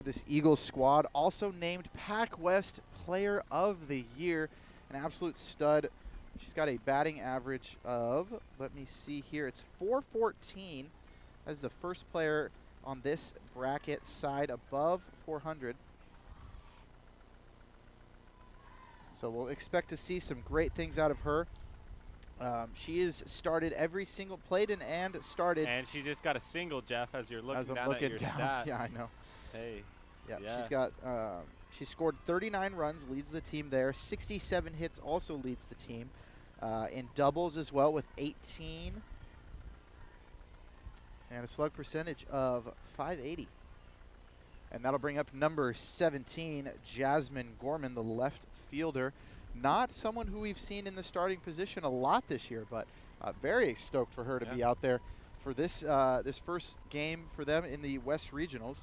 this Eagles squad. Also named Pac West Player of the Year. An absolute stud. She's got a batting average of, let me see here, it's 414 as the first player on this bracket side above 400. So we'll expect to see some great things out of her. She has started every single, played in and started. And she just got a single, Jeff, as you're looking As I'm down looking at your down. stats. Yeah, I know. Hey. Yeah, she's got, she scored 39 runs, leads the team there. 67 hits also leads the team. In doubles as well with 18. And a slug percentage of 580. And that'll bring up number 17, Jasmine Gorman, the left fielder. Not someone who we've seen in the starting position a lot this year, but very stoked for her to be out there for this this first game for them in the West Regionals.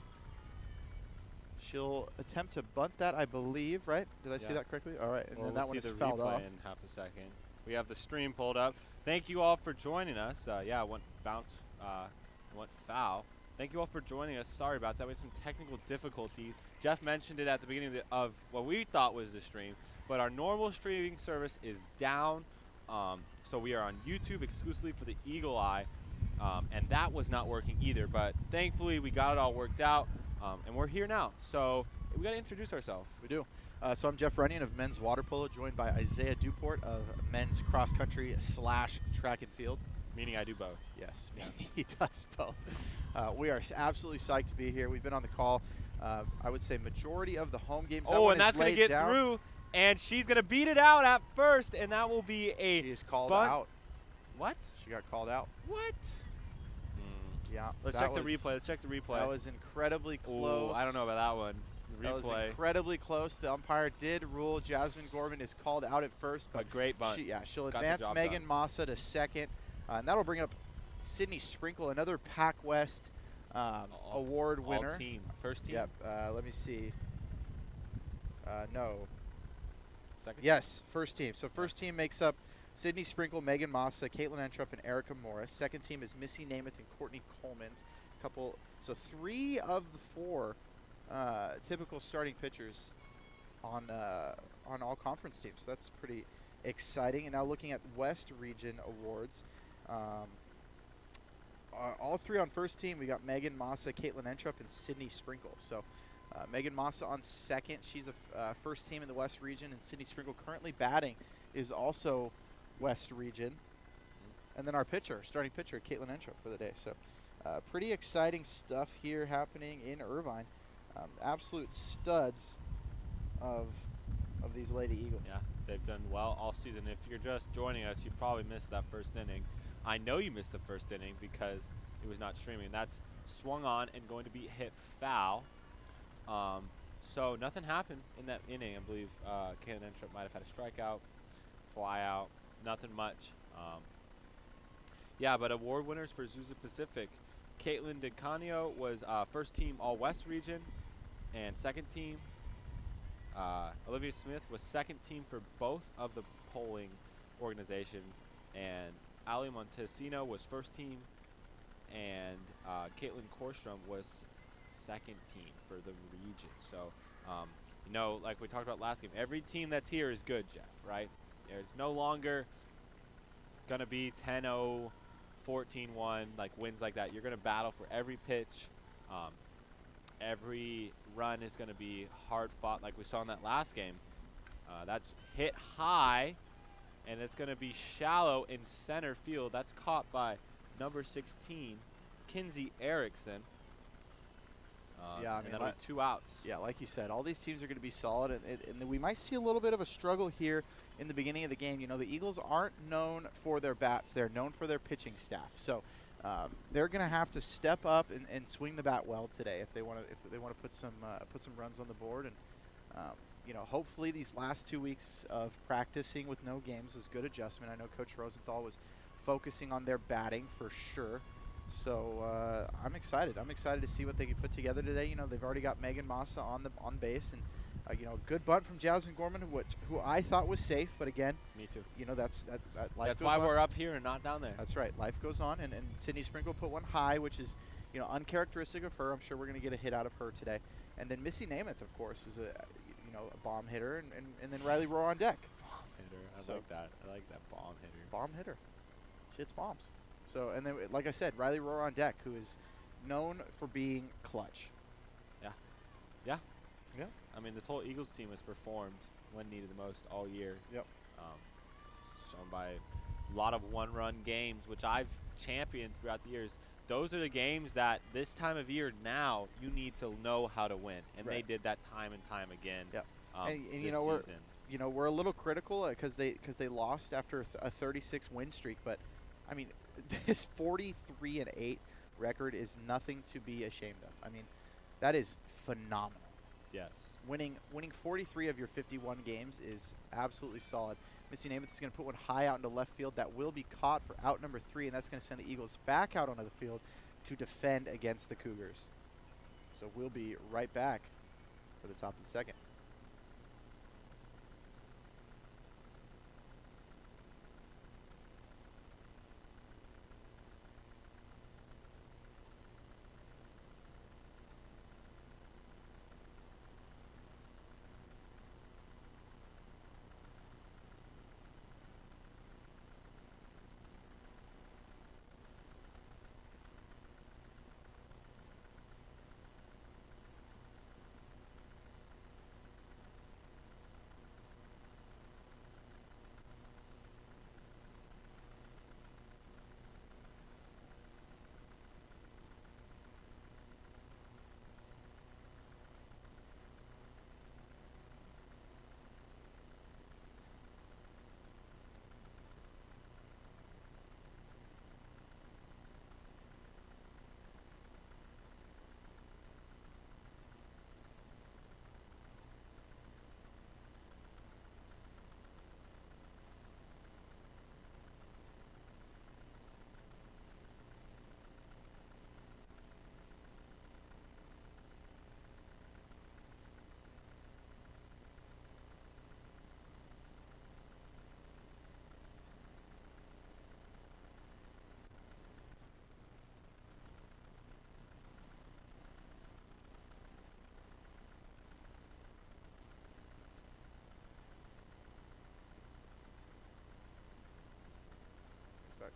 She'll attempt to bunt that, I believe, right? Did I see that correctly? All right, and well, then that one is fouled off. in half a second. We have the stream pulled up. Thank you all for joining us. Yeah, it went bounce, went foul. Thank you all for joining us. Sorry about that. We had some technical difficulties. Jeff mentioned it at the beginning of what we thought was the stream, but our normal streaming service is down. So we are on YouTube exclusively for the Eagle Eye, and that was not working either. But thankfully, we got it all worked out, and we're here now. So we got to introduce ourselves. We do. So I'm Jeff Runyon of men's water polo, joined by Isaiah Duport of men's cross country / track and field. Meaning I do both. Yes, he does both. We are absolutely psyched to be here. We've been on the call, I would say, majority of the home games. Oh, and that's going to get through, and she's going to beat it out at first, and that will be a She is called bunt. out. What? She got called out. What? Yeah. Let's check the replay. Let's check the replay. That was incredibly close. Ooh, I don't know about that one. The That was replay. incredibly close. The umpire did rule Jasmine Gorman is called out at first, but A great bunt. she'll Got the advance job Megan done. Massa to second, and that'll bring up Sydney Sprinkle, another Pac West award winner. All team. First team? Yep. Let me see. No. Second? Yes, first team. So first team makes up Sydney Sprinkle, Megan Massa, Caitlin Entrup, and Erica Morris. Second team is Missy Namath and Courtney Coleman's. So 3 of the 4 typical starting pitchers on all conference teams. So that's pretty exciting. And now looking at West Region awards, all 3 on first team. We got Megan Massa, Caitlin Entrup, and Sydney Sprinkle. So Megan Massa on second. She's a first team in the West Region, and Sydney Sprinkle currently batting is also West Region. And then our pitcher, starting pitcher, Caitlin Entrup for the day. So pretty exciting stuff here happening in Irvine. Absolute studs of these Lady Eagles. Yeah, they've done well all season. If you're just joining us, you probably missed that first inning. I know you missed the first inning because it was not streaming. That's swung on and going to be hit foul. So nothing happened in that inning. I believe Caitlin Entrup might have had a strikeout, fly out, nothing much. Yeah, but award winners for Azusa Pacific. Caitlin DeCanio was first team All-West region and second team. Olivia Smith was second team for both of the polling organizations. And Ali Montesino was first team. And Caitlin Korstrom was second team for the region. So, you know, like we talked about last game, every team that's here is good, Jeff, right? It's no longer going to be 10-0, 14-1, like wins like that. You're going to battle for every pitch. Every run is going to be hard fought like we saw in that last game. That's hit high, and it's going to be shallow in center field. That's caught by number 16, Kinsey Erickson. Yeah, I and mean, that'll be 2 outs. Yeah, like you said, all these teams are going to be solid, and we might see a little bit of a struggle here in the beginning of the game. You know, the Eagles aren't known for their bats; they're known for their pitching staff. So they're going to have to step up and swing the bat well today if they want to put some runs on the board. And you know, hopefully these last 2 weeks of practicing with no games was good adjustment. I know Coach Rosenthal was focusing on their batting for sure. So I'm excited. I'm excited to see what they can put together today. You know, they've already got Megan Massa on base, and you know, good bunt from Jasmine Gorman, who I thought was safe, but again, Me too. you know, that life That's goes why on. we're up here and not down there. That's right. Life goes on, and Sydney Sprinkle put one high, which is, you know, uncharacteristic of her. I'm sure we're going to get a hit out of her today. And then Missy Namath, of course, is a bomb hitter, and then Riley Rohr on deck. Bomb hitter. So- Like that. I like that bomb hitter. Bomb hitter. She hits bombs. So, and then, like I said, Riley Rohr on deck, who is known for being clutch. Yeah. Yeah. I mean, this whole Eagles team has performed when needed the most all year. Yep. Shown by a lot of one-run games, which I've championed throughout the years. Those are the games that this time of year now you need to know how to win, and they Right. did that time and time again. Yep. And this you know, season. we're a little critical because they lost after a 36 win streak, but I mean, this 43-8 record is nothing to be ashamed of. I mean, that is phenomenal. Yes. Winning 43 of your 51 games is absolutely solid. Missy Namath is going to put one high out into left field that will be caught for out number 3, and that's going to send the Eagles back out onto the field to defend against the Cougars. So we'll be right back for the top of the second.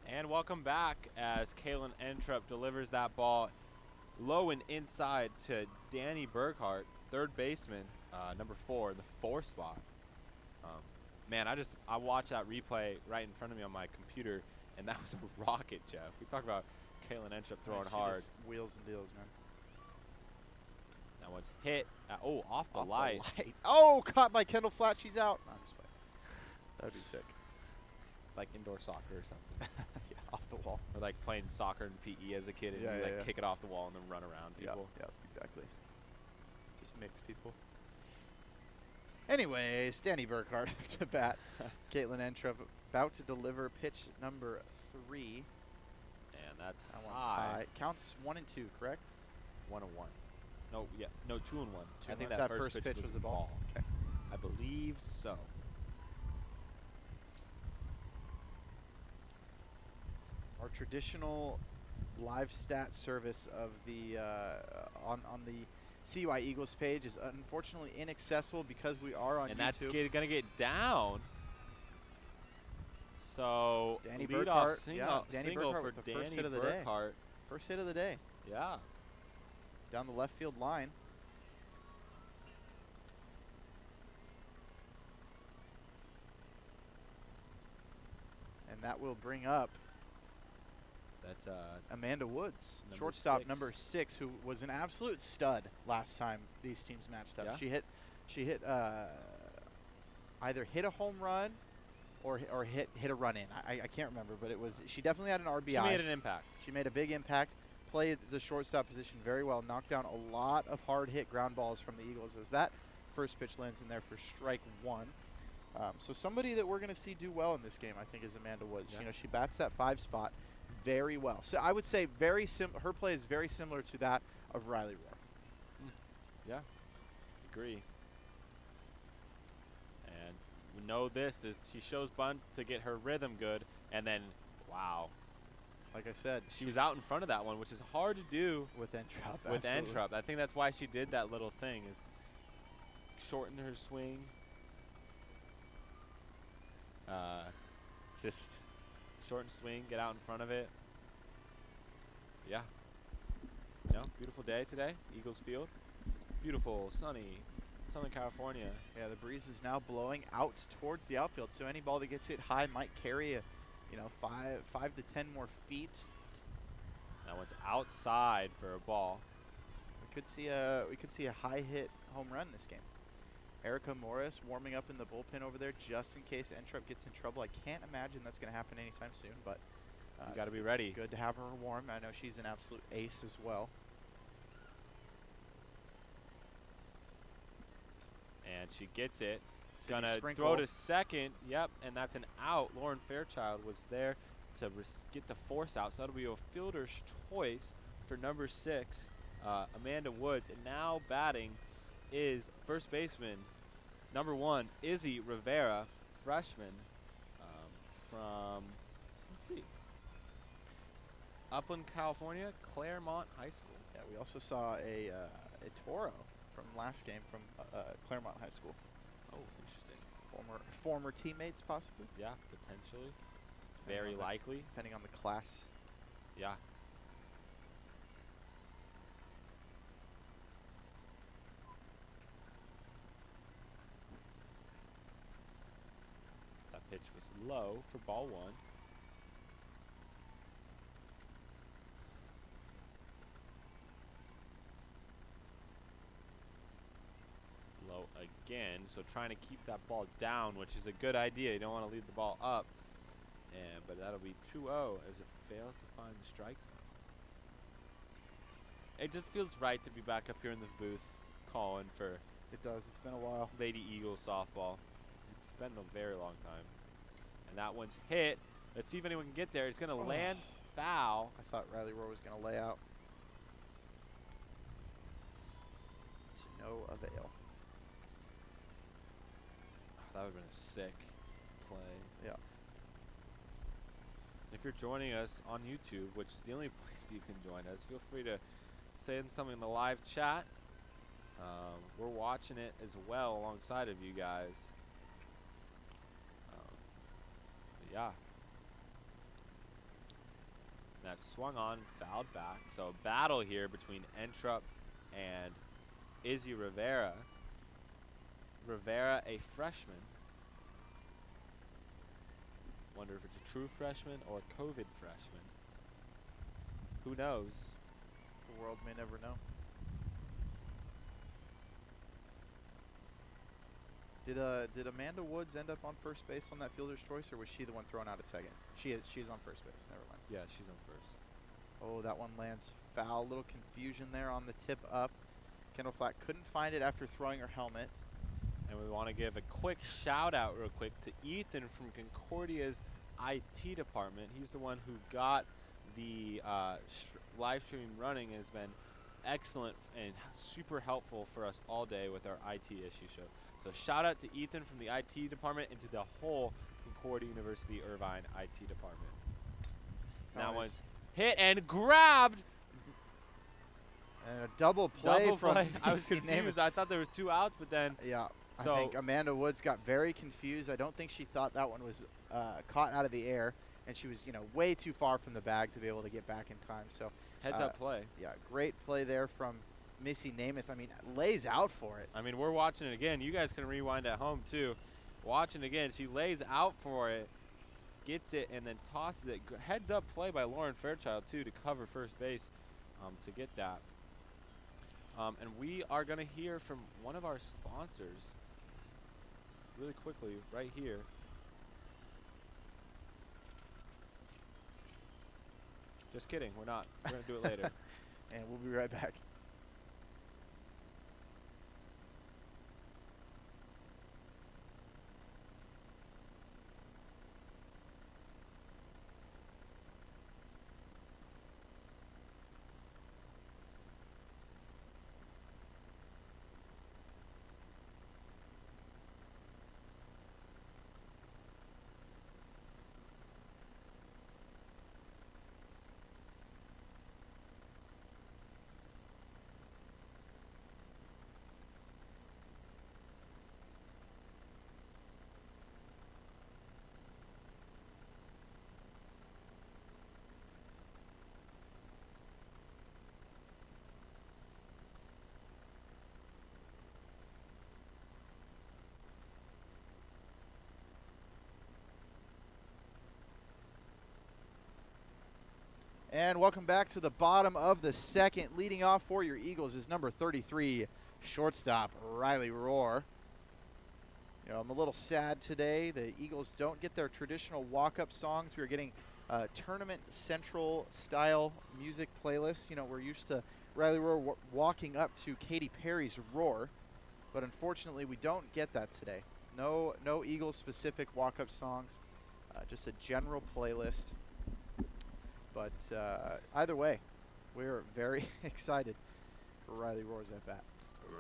And welcome back as Kalen Entrup delivers that ball low and inside to Danny Berghardt, third baseman, number 4, the 4 spot. Man, I watched that replay right in front of me on my computer, and that was a rocket, Jeff. We talked about Kalen Entrup throwing She hard. just wheels and deals, man. That one's hit. Off the Off light. the light. Oh, caught by Kendall Flat. She's out. No, I'm just playing. That would be sick. Like indoor soccer or something. Yeah, off the wall. Or like playing soccer and PE as a kid, and Yeah, you yeah, like yeah. kick it off the wall and then run around people. Yep, exactly. Just mix people. Anyways, Danny Berghardt to bat. Caitlin Entrup about to deliver pitch number 3. And that's That one's high. high. Counts 1 and 2, correct? 1-1. No, 2-1. I think That that first pitch was a a ball. Okay. I believe so. Our traditional live stat service of the on the CUI Eagles page is unfortunately inaccessible because we are on And YouTube. that's gonna get down. So Danny leadoff Berghardt, single, Danny single Berghardt for with the first Danny hit of the day. Berghardt. First hit of the day. Yeah. Down the left field line. And that will bring up That's Amanda Woods, Number shortstop 6. number 6, who was an absolute stud last time these teams matched up. Yeah. She hit either hit a home run or hit a run in. I can't remember, but she definitely had an RBI. she made an impact. She made a big impact. Played the shortstop position very well. Knocked down a lot of hard hit ground balls from the Eagles as that first pitch lands in there for strike 1. So somebody that we're going to see do well in this game, I think, is Amanda Woods. Yeah. You know, she bats that 5 spot very well. So I would say her play is very similar to that of Riley Rohr. Yeah. Agree. And we know this is she shows bunt to get her rhythm good, and then wow, like I said, She was out in front of that one, which is hard to do with Entrup. with absolutely. Entrup. I think that's why she did that little thing, is shorten her swing. Just shorten swing, get out in front of it. Yeah. Beautiful day today, Eagles Field. Beautiful, sunny, Southern California. Yeah, the breeze is now blowing out towards the outfield, so any ball that gets hit high might carry a, 5 to 10 more feet. That one's outside for a ball. We could see a high hit home run this game. Erica Morris warming up in the bullpen over there just in case Entrup gets in trouble. I can't imagine that's going to happen anytime soon, but you got to be ready. Good to have her warm. I know she's an absolute ace as well. And she gets it. Gonna throw to second. Yep, and that's an out. Lauren Fairchild was there to get the force out, so that'll be a fielder's choice for number 6, Amanda Woods. And now batting is first baseman number 1, Izzy Rivera, freshman from, let's see, Upland, California, Claremont High School. Yeah, we also saw a Toro from last game from Claremont High School. Oh, interesting. Former teammates, possibly? Yeah, potentially. Very likely. Depending on the class. Yeah. That pitch was low for ball 1. Low again, so trying to keep that ball down, which is a good idea. You don't want to leave the ball up. But that'll be 2-0 as it fails to find the strike zone. It just feels right to be back up here in the booth calling for It does. It's been a while. Lady Eagles softball. It's been a very long time. And that one's hit. Let's see if anyone can get there. It's going to land foul. I thought Riley Rohr was going to lay out. To no avail. That would have been a sick play. Yeah. If you're joining us on YouTube, which is the only place you can join us, feel free to say something in the live chat. We're watching it as well alongside of you guys. Yeah. That swung on, fouled back. So a battle here between Entrup and Izzy Rivera. Rivera, a freshman. Wonder if it's a true freshman or a COVID freshman. Who knows? The world may never know. Did Amanda Woods end up on first base on that fielder's choice, or was she the one thrown out at second? She's on first base. Never mind. Yeah, she's on first. Oh, that one lands foul. Little confusion there on the tip up. Kendall Flack couldn't find it after throwing her helmet. And we want to give a quick shout out real quick to Ethan from Concordia's IT department. He's the one who got the live stream running and has been excellent and super helpful for us all day with our IT issue show. So shout out to Ethan from the IT department and to the whole Concordia University Irvine IT department. That one's hit and grabbed. And a double play from I was confused. I thought there was 2 outs, but then yeah. So I think Amanda Woods got very confused. I don't think she thought that one was caught out of the air, and she was, way too far from the bag to be able to get back in time. So heads up play. Yeah, great play there from Missy Namath. I mean, lays out for it. I mean, we're watching it again. You guys can rewind at home too. Watching again, she lays out for it, gets it, and then tosses it. Heads up play by Lauren Fairchild too to cover first base to get that. And we are going to hear from one of our sponsors really quickly right here. Just kidding, we're not. We're going to do it later. And we'll be right back. And welcome back to the bottom of the second. Leading off for your Eagles is number 33, shortstop Riley Rohr. You know, I'm a little sad today. The Eagles don't get their traditional walk-up songs. We are getting tournament central style music playlists. You know, we're used to Riley Rohr walking up to Katy Perry's Roar, but unfortunately we don't get that today. No Eagles specific walk-up songs, just a general playlist. But either way, we're very excited for Riley Rohr's at bat. You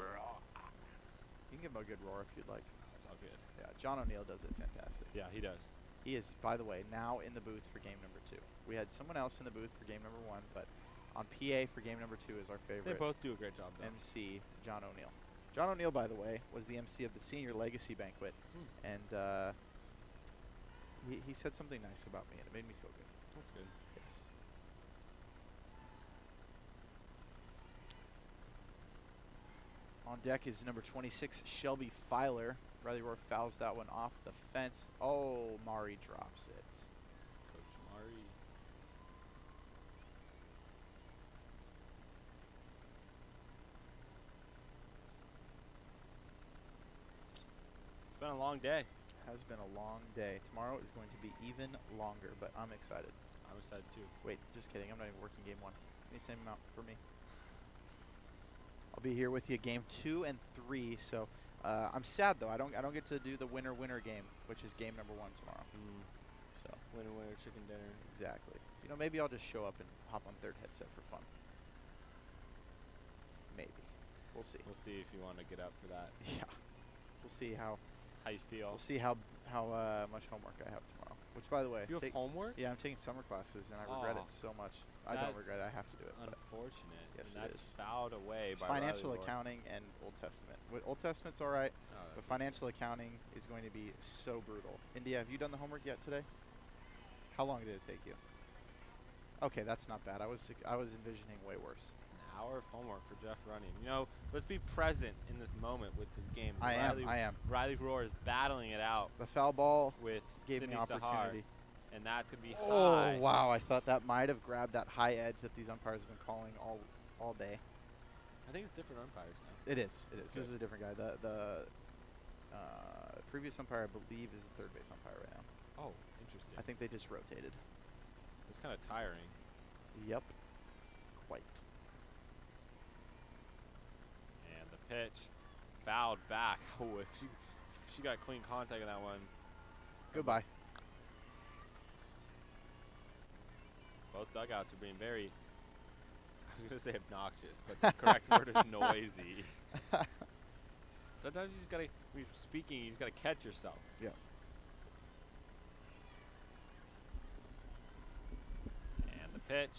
can give him a good roar if you'd like. That's all good. Yeah, John O'Neill does it fantastic. Yeah, he does. He is, by the way, now in the booth for game number 2. We had someone else in the booth for game number 1, but on PA for game number 2 is our favorite. They both do a great job, though. MC, John O'Neill. John O'Neill, by the way, was the MC of the Senior Legacy Banquet, and he said something nice about me, and it made me feel good. That's good. Yes. On deck is number 26, Shelby Filer. Riley Rohr fouls that one off the fence. Oh, Mari drops it. Coach Mari. It's been a long day. Has been a long day. Tomorrow is going to be even longer, but I'm excited. I'm excited too. Wait, just kidding. I'm not even working game 1. Give me the same amount for me. I'll be here with you game 2 and 3. So I'm sad though. I don't get to do the winner game, which is game number 1 tomorrow. So Winner, chicken dinner. exactly. You know, maybe I'll just show up and hop on third headset for fun. Maybe. We'll see. We'll see if you want to get up for that. Yeah. We'll see how you feel. We'll see how much homework I have tomorrow. Which, by the way, You have homework? yeah, I'm taking summer classes, and I regret it so much. I don't regret it. I have to do it. But Unfortunate. yes, and it that's is. fouled away it's by financial Riley Rohr. accounting and Old Testament. Old Testament's all right, Oh, but that's financial accounting is going to be so brutal. India, have you done the homework yet today? How long did it take you? Okay, that's not bad. I was envisioning way worse. an hour of homework for Jeff Running. You know, let's be present in this moment with this game. I am. Riley Rohr is battling it out The foul ball with gave me Sydney Sahar, opportunity. and that's going to be Oh, high. wow. I thought that might have grabbed that high edge that these umpires have been calling all day. I think it's different umpires now. It is. It is. That's This good. is a different guy. The previous umpire, I believe, is the third base umpire right now. Oh, interesting. I think they just rotated. It's kind of tiring. Yep. Quite. And the pitch fouled back. Oh, if she got clean contact on that one. Goodbye. Both dugouts are being very, I was going to say obnoxious, but the correct word is noisy. Sometimes you just got to, when you're speaking, you just got to catch yourself. Yeah. And the pitch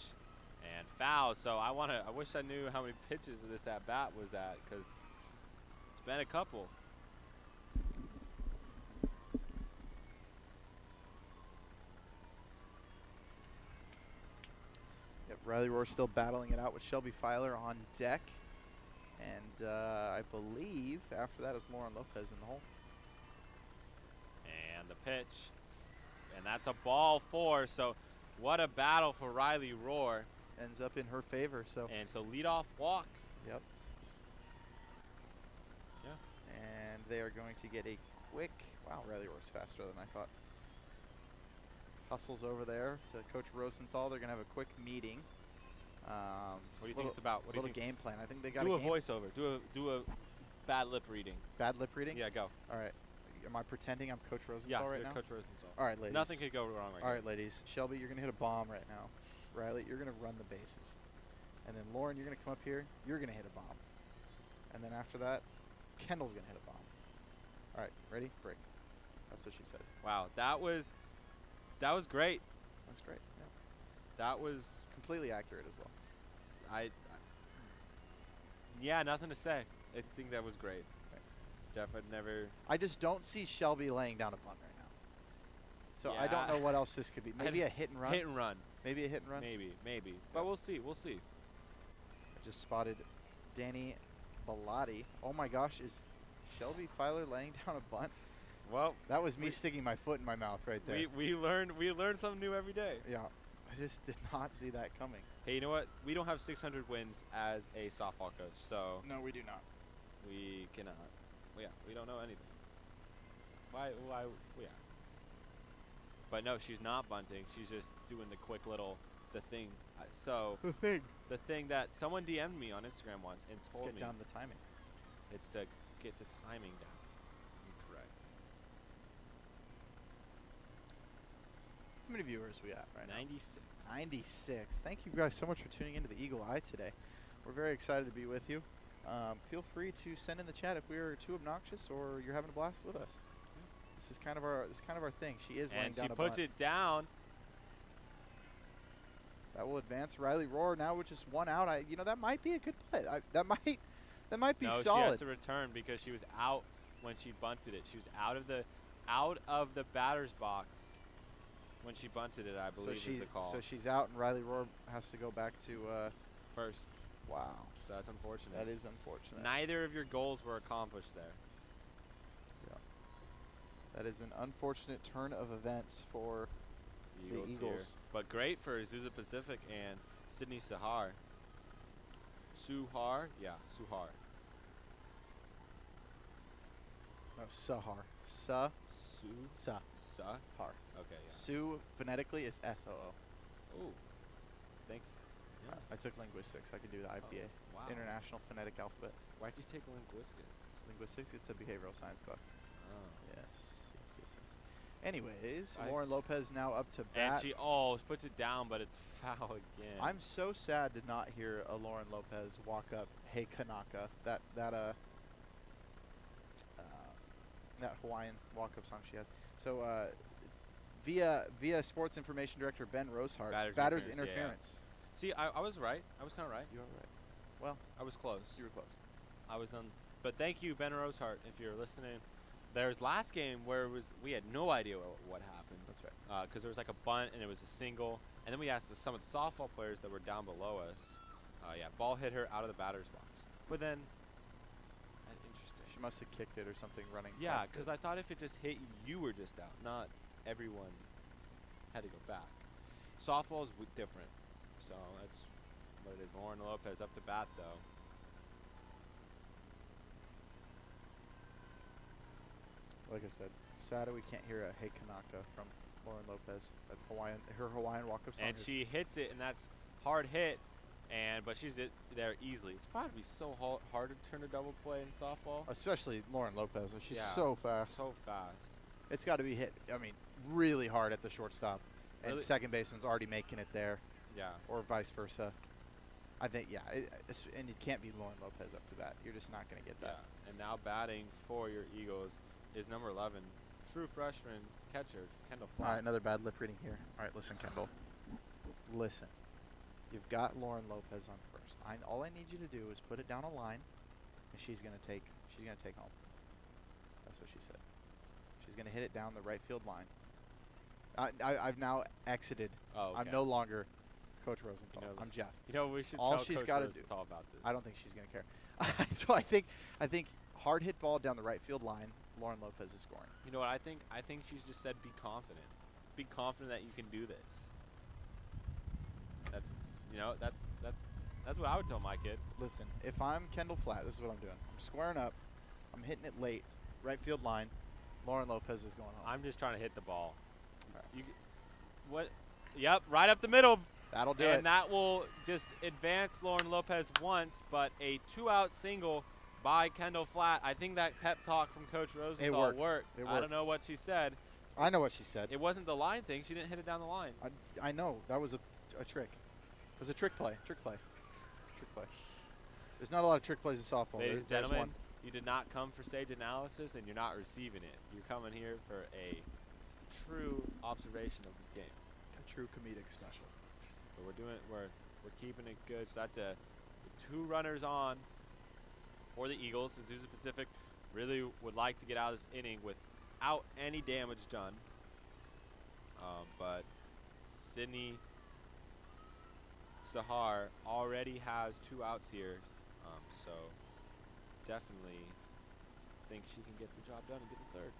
and foul. So I wish I knew how many pitches this at bat was at, because it's been a couple. Yep. Riley Rohr still battling it out with Shelby Filer on deck. And I believe after that is Lauren Lopez in the hole. And the pitch. And that's a ball 4. So what a battle for Riley Rohr. Ends up in her favor. So. And so leadoff walk. Yep. Yeah. And they are going to get a quick. Wow, Riley Rohr's faster than I thought. Hustles over there to Coach Rosenthal. They're going to have a quick meeting. What do you think it's about? What do you think? Game plan. I think they got Do a a game. voiceover. Do a bad lip reading. Bad lip reading? Yeah, go. All right. Am I pretending I'm Coach Rosenthal Yeah, right you're now? Coach Rosenthal. All right, ladies. Nothing could go wrong right All now. right, ladies. Shelby, you're going to hit a bomb right now. Riley, you're going to run the bases. And then Lauren, you're going to come up here. You're going to hit a bomb. And then after that, Kendall's going to hit a bomb. All right, ready? Break. That's what she said. Wow, that was great. That's great. Yeah. That was Completely accurate as well. yeah, nothing to say. I think that was great. Thanks. Jeff had never. I just don't see Shelby laying down a bunt right now. So I don't Yeah. know what else this could be. Maybe a hit and run. Hit and run. Maybe a hit and run. Maybe. But we'll see. We'll see. I just spotted Danny Bellotti. Oh my gosh, is Shelby Filer laying down a bunt? Well, That was me sticking my foot in my mouth right there. we learn something new every day. Yeah. I just did not see that coming. Hey, you know what? We don't have 600 wins as a softball coach, so No, we do not. we cannot. Well, yeah, we don't know anything. Why? Yeah. But no, she's not bunting. She's just doing the quick little, the thing. The thing that someone DM'd me on Instagram once and told Let's me. get down the timing. It's to get the timing down. Incorrect. How many viewers we at right 96. now? 96. Thank you guys so much for tuning into the Eagle Eye today. We're very excited to be with you. Feel free to send in the chat if we are too obnoxious or you're having a blast with us. This is kind of our thing. She is laying And down she a puts bunt. it down. That will advance Riley Rohr now with just one out. That might be a good play. That might be No, solid. she has to return because she was out when she bunted it. She was out of the batter's box when she bunted it, I believe is the call. So she's out, and Riley Rohr has to go back to first. Wow. So that's unfortunate. That is unfortunate. Neither of your goals were accomplished there. Yeah. That is an unfortunate turn of events for the Eagles. Here. But great for Azusa Pacific and Sydney Sahar. Suhar? Yeah, Suhar. No, Sahar. Sahar. Okay, yeah. Sue phonetically is S-O-O. Oh, thanks. Yeah. I took linguistics. I can do the IPA. Wow. International Phonetic Alphabet. Why'd you take linguistics? Linguistics? It's a behavioral science class. Oh. Yes. Anyways, Lauren Lopez now up to bat. And she puts it down, but it's foul again. I'm so sad to not hear a Lauren Lopez walk up, "Hey Kanaka," that Hawaiian walk-up song she has. So via Sports Information Director Ben Rosehart, batter's interference. Yeah. See, I was right. I was kind of right. You were right. Well, I was close. You were close. I was done. But thank you, Ben Rosehart, if you're listening. There's last game where we had no idea what happened. That's right. Because there was like a bunt and it was a single, and then we asked some of the softball players that were down below us. Ball hit her out of the batter's box. But then, interesting. She must have kicked it or something running. Yeah, because I thought if it just hit you, you were just out. Not everyone had to go back. Softball is different, so that's what it is. Lauren Lopez up to bat though. Like I said, sad we can't hear a "Hey Kanaka" from Lauren Lopez. That her Hawaiian walk-up song. And she hits it, and that's hard hit, but she's there easily. It's probably so hard to turn a double play in softball. Especially Lauren Lopez. She's so fast. So fast. It's got to be hit. I mean, really hard at the shortstop, and second baseman's already making it there. Yeah. Or vice versa. I think, yeah, and you can't be Lauren Lopez up to bat. You're just not going to get that. Yeah. And now batting for your Eagles is number 11, true freshman catcher, Kendall Flatt. All right, another bad lip reading here. All right, listen, Kendall. Listen. You've got Lauren Lopez on first. All I need you to do is put it down a line, and she's gonna take home. That's what she said. She's gonna hit it down the right field line. I've now exited. Oh, okay. I'm no longer Coach Rosenthal. I'm Jeff. We should all tell she's Coach got to Rosenthal do. about this. I don't think she's gonna care. So I think hard hit ball down the right field line. Lauren Lopez is scoring. You know what I think? I think she's just said be confident. Be confident that you can do this. That's what I would tell my kid. Listen, if I'm Kendall Flatt, this is what I'm doing. I'm squaring up. I'm hitting it late, right field line. Lauren Lopez is going home. I'm just trying to hit the ball. Right. Yep, right up the middle. That'll do it. And that will just advance Lauren Lopez once, but a 2-out single by Kendall Flatt. I think that pep talk from Coach Rosenthal worked. I don't know what she said. I know what she said. It wasn't the line thing. She didn't hit it down the line. I know. That was a trick. It was a trick play. Trick play. There's not a lot of trick plays in softball. Ladies and gentlemen, you did not come for sage analysis, and you're not receiving it. You're coming here for a true observation of this game. A true comedic special. But we're keeping it good. So that's 2 runners on for the Eagles. Azusa Pacific really would like to get out of this inning without any damage done. But Sydney Sahar already has 2 outs here. So definitely think she can get the job done and get the third.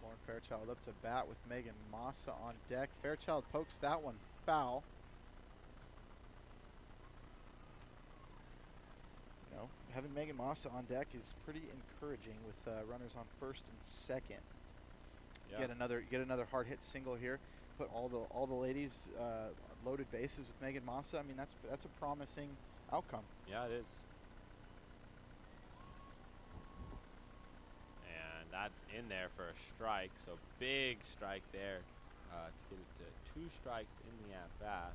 Lauren Fairchild up to bat with Megan Massa on deck. Fairchild pokes that one foul. You know, having Megan Massa on deck is pretty encouraging with runners on first and second. Yeah. Get another hard hit single here. Put all the ladies loaded bases with Megan Massa. I mean, that's a promising outcome. Yeah, it is. And that's in there for a strike. So big strike there to get it to 2 strikes in the at bat.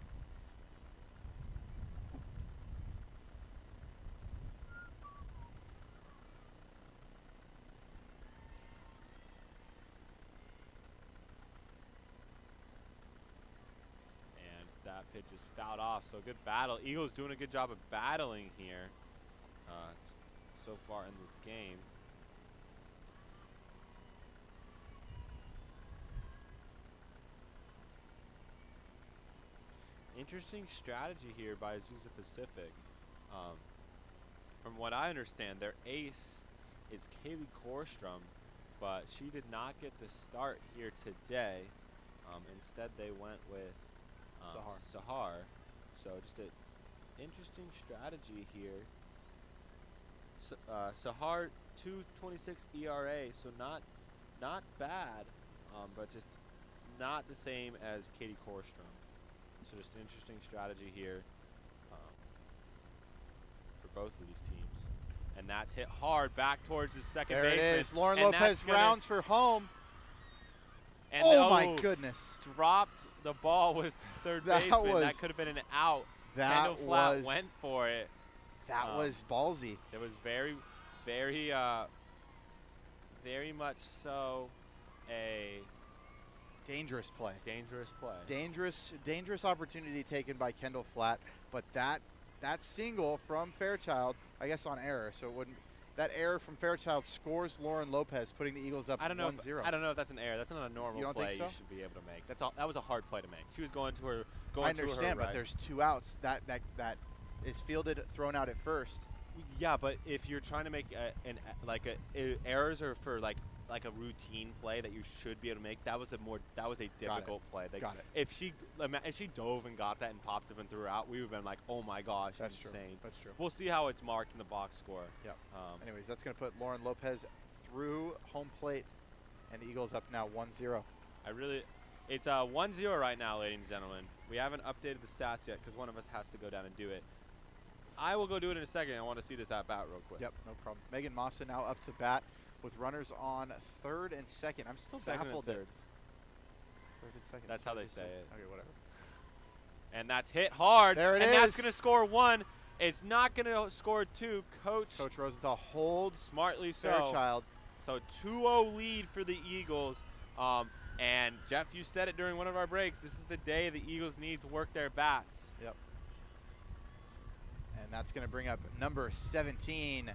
That pitch is fouled off, so good battle. Eagles doing a good job of battling here so far in this game. Interesting strategy here by Azusa Pacific. From what I understand, their ace is Kaylee Korstrom, but she did not get the start here today. Instead, they went with Sahar. So just an interesting strategy here. Sahar 2.26 ERA, so not bad, but just not the same as Katie Korstrom. So just an interesting strategy here for both of these teams. And that's hit hard back towards the second baseman. There it is. Lauren Lopez rounds for home. And oh my goodness. Dropped the ball was the third baseman. That could have been an out. Kendall Flatt went for it. That was ballsy. It was very, very much so a dangerous play. Dangerous play. Dangerous opportunity taken by Kendall Flatt, but that single from Fairchild, I guess on error, so it wouldn't. That error from Fairchild scores Lauren Lopez, putting the Eagles up 1-0. I don't know if that's an error. That's not a normal play you should be able to make. That was a hard play to make. She was going to her I understand, but there's 2 outs. That is fielded, thrown out at first. Yeah, but if you're trying to make errors are for like a routine play that you should be able to make, that was a difficult play. Got it. If she dove and got that and popped up and threw out, we would have been like, oh my gosh, that's insane. True. That's true. We'll see how it's marked in the box score. Yep. Anyways, that's going to put Lauren Lopez through home plate, and the Eagles up now 1-0. It's 1-0 right now, ladies and gentlemen. We haven't updated the stats yet because one of us has to go down and do it. I will go do it in a second. I want to see this at bat real quick. Yep, no problem. Megan Massa now up to bat with runners on third and second. I'm still baffled. Third and second. That's how they say it. Okay, whatever. And that's hit hard. There it is. And that's going to score 1. It's not going to score 2. Coach Rosenthal holds smartly Fairchild. So 2-0 lead for the Eagles. And Jeff, you said it during one of our breaks. This is the day the Eagles need to work their bats. Yep. And that's going to bring up number 17,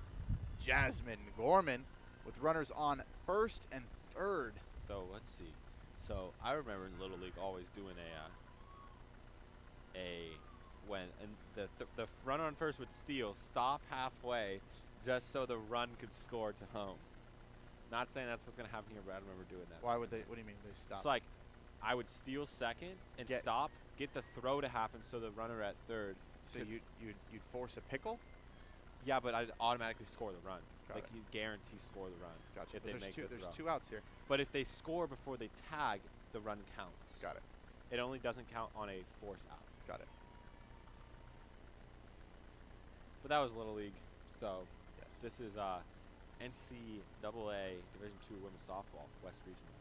Jasmine Gorman, with runners on first and third. So let's see. So I remember in Little League always doing when the runner on first would steal, stop halfway, just so the run could score to home. Not saying that's what's gonna happen here, but I remember doing that. Why would they? What do you mean they stop? It's like I would steal second and stop, get the throw to happen, so the runner at third. So you'd force a pickle? Yeah, but I'd automatically score the run. Got it. You guarantee score the run. Gotcha. If they make the throw. There's 2 outs here. But if they score before they tag, the run counts. Got it. It only doesn't count on a force out. Got it. But that was Little League. So yes. This is NCAA Division II Women's Softball, West Regional.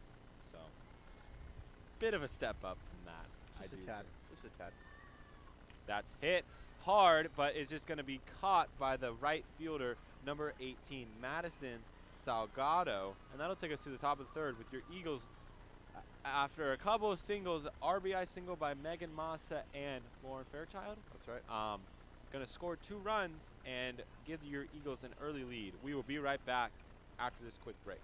So bit of a step up from that. Just a tad. Just a tad. That's hit hard, but it's just going to be caught by the right fielder, number 18, Madison Salgado. And that'll take us to the top of the third with your Eagles after a couple of singles, RBI single by Megan Massa and Lauren Fairchild. That's right. Going to score 2 runs and give your Eagles an early lead. We will be right back after this quick break.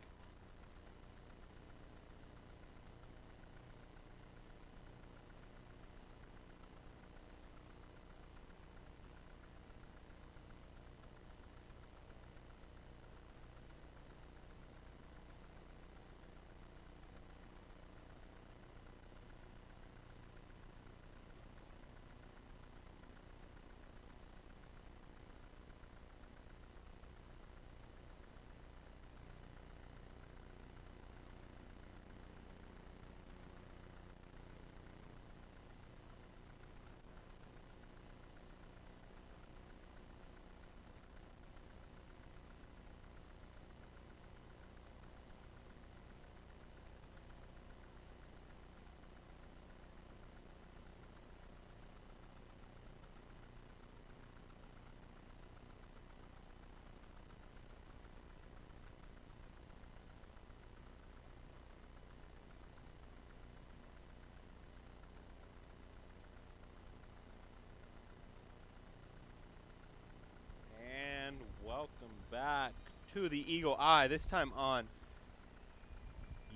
back to the Eagle Eye, this time on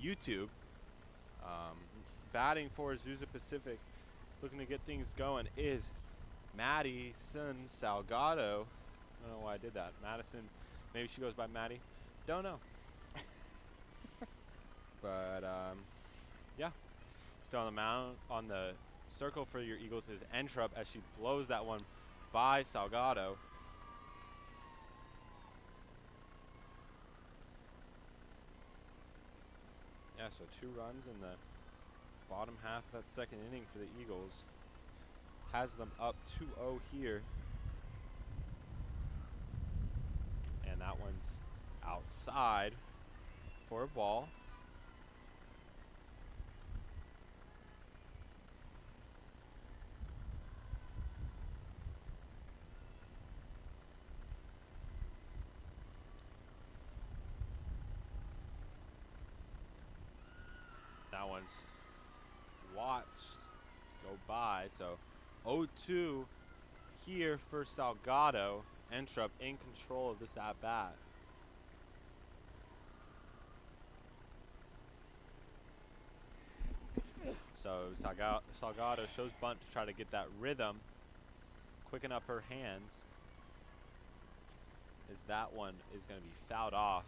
YouTube. Batting for Azusa Pacific, looking to get things going, is Madison Salgado. I don't know why I did that. Madison, maybe she goes by Maddie. Don't know. But, yeah. Still on the mound, on the circle for your Eagles is Entrup as she blows that one by Salgado. Yeah, so 2 runs in the bottom half of that second inning for the Eagles. Has them up 2-0 here. And that one's outside for a ball. That one's watched go by. So 0-2 here for Salgado. Entrup in control of this at-bat. So Salgado shows bunt to try to get that rhythm, quicken up her hands, as that one is going to be fouled off.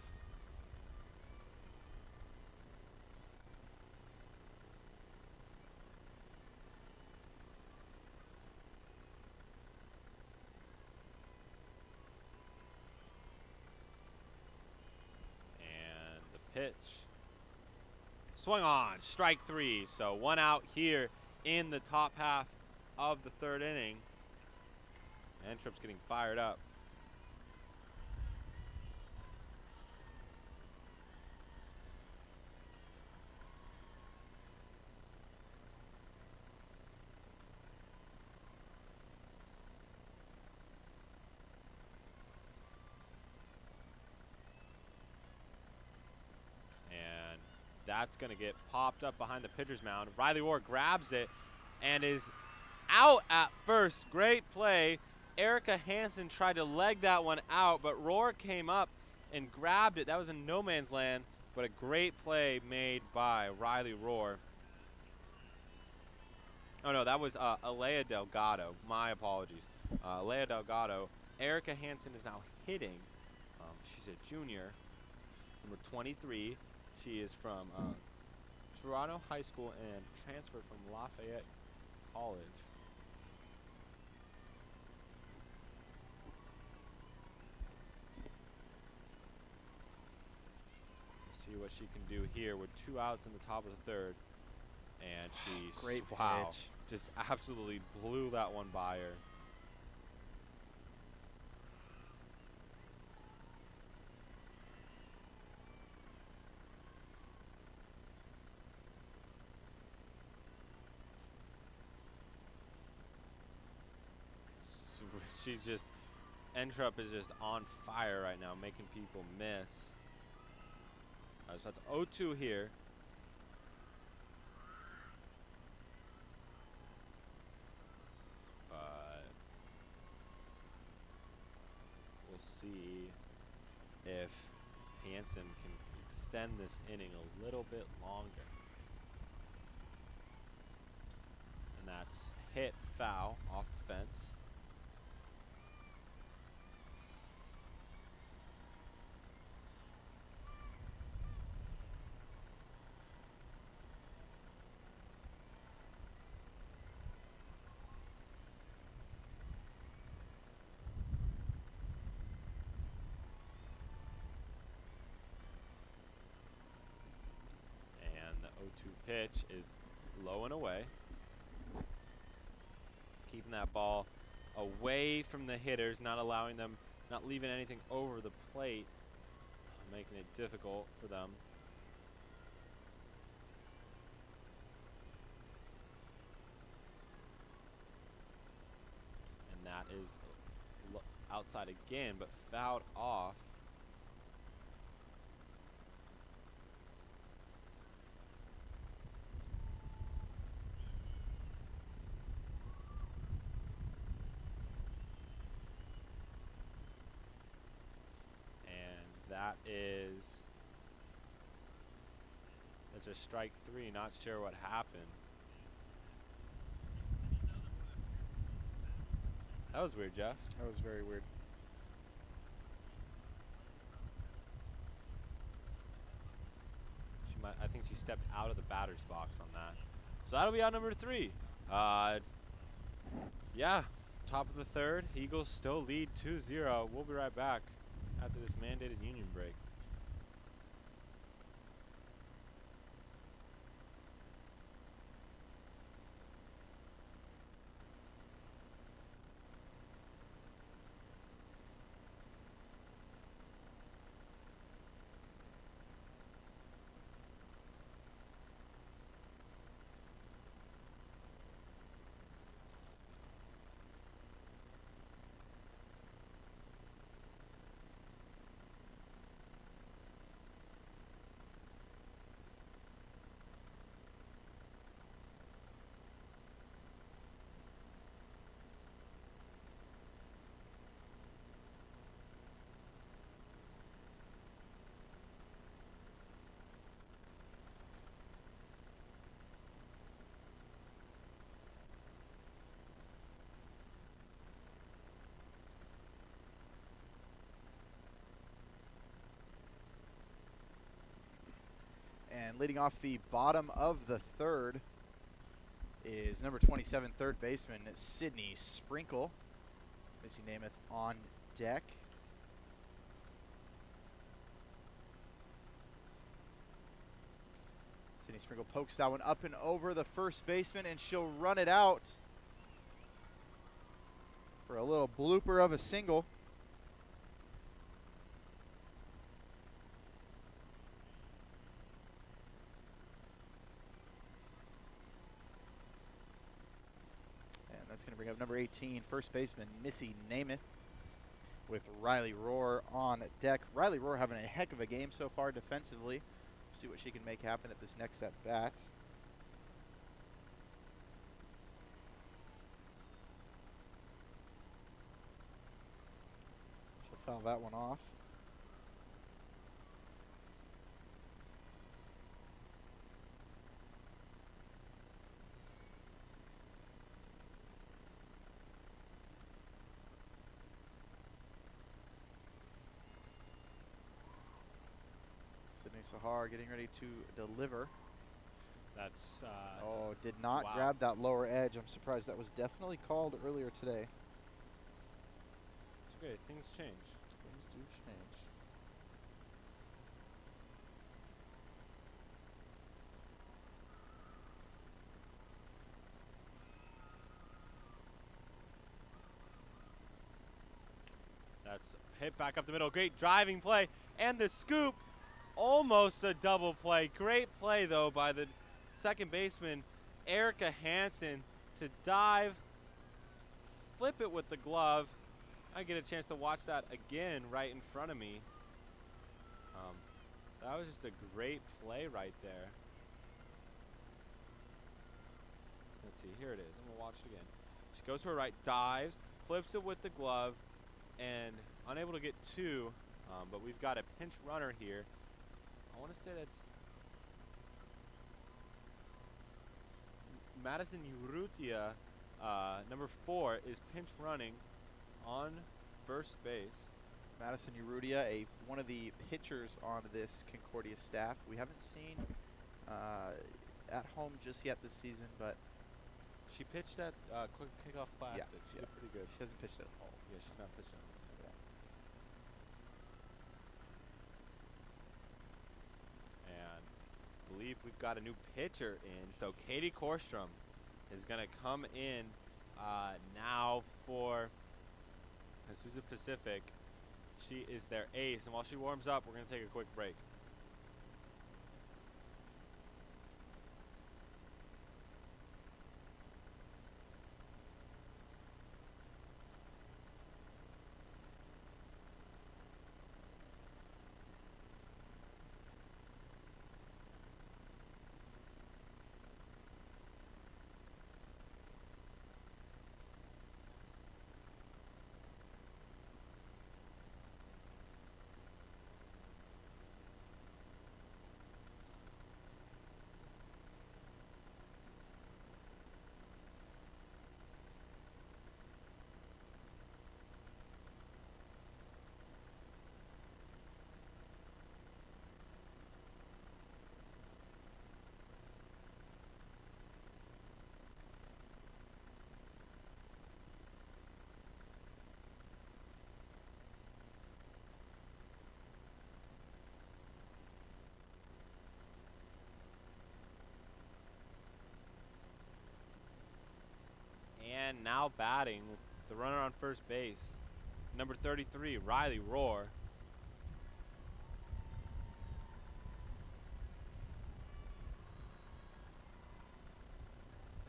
And the pitch. Swung on, strike 3. So 1 out here in the top half of the 3rd inning. Entrup's getting fired up. That's going to get popped up behind the pitcher's mound. Riley Rohr grabs it and is out at first. Great play. Erica Hansen tried to leg that one out, but Rohr came up and grabbed it. That was in no man's land, but a great play made by Riley Rohr. Oh, no, that was Alea Delgado. My apologies. Alea Delgado. Erica Hansen is now hitting. She's a junior, number 23. She is from Toronto High School and transferred from Lafayette College. Let's see what she can do here with 2 outs in the top of the 3rd. And she, great wow, pitch. just absolutely blew that one by her. She's just, Entrup is just on fire right now, making people miss. So that's 0-2 here. But we'll see if Hansen can extend this inning a little bit longer. And that's hit foul off the fence. Pitch is low and away. Keeping that ball away from the hitters, not allowing them, not leaving anything over the plate, making it difficult for them. And that is outside again, but fouled off. That is... That's just strike 3. Not sure what happened. That was weird, Jeff. That was very weird. I think she stepped out of the batter's box on that. So that'll be out number 3. Yeah, top of the 3rd. Eagles still lead 2-0. We'll be right back after this mandated union break. And leading off the bottom of the 3rd is number 27, third baseman, Sydney Sprinkle. Missy Namath on deck. Sydney Sprinkle pokes that one up and over the first baseman, and she'll run it out for a little blooper of a single. That's going to bring up number 18, first baseman Missy Namath, with Riley Rohr on deck. Riley Rohr having a heck of a game so far defensively. See what she can make happen at this next at bat. She'll foul that one off. Sahar getting ready to deliver. That's oh, did not wow. grab that lower edge. I'm surprised. That was definitely called earlier today. It's okay. Things change. Things do change. That's hit back up the middle. Great driving play. And the scoop. Almost a double play. Great play, though, by the second baseman, Erica Hansen, to dive, flip it with the glove. I get a chance to watch that again right in front of me. That was just a great play right there. Let's see. Here it is. I'm going to watch it again. She goes to her right, dives, flips it with the glove, and unable to get 2. But we've got a pinch runner here. I want to say that's Madison Urrutia, number 4, is pinch running on first base. Madison Urrutia, one of the pitchers on this Concordia staff. We haven't seen at home just yet this season, but she pitched at Quick Kickoff Classic. Yeah, she did pretty good. She hasn't pitched at all. Yeah, she's not pitched at all. I believe we've got a new pitcher in. So Katie Korstrom is going to come in now for Azusa Pacific. She is their ace. And while she warms up, we're going to take a quick break. And now batting, the runner on first base, number 33, Riley Rohr.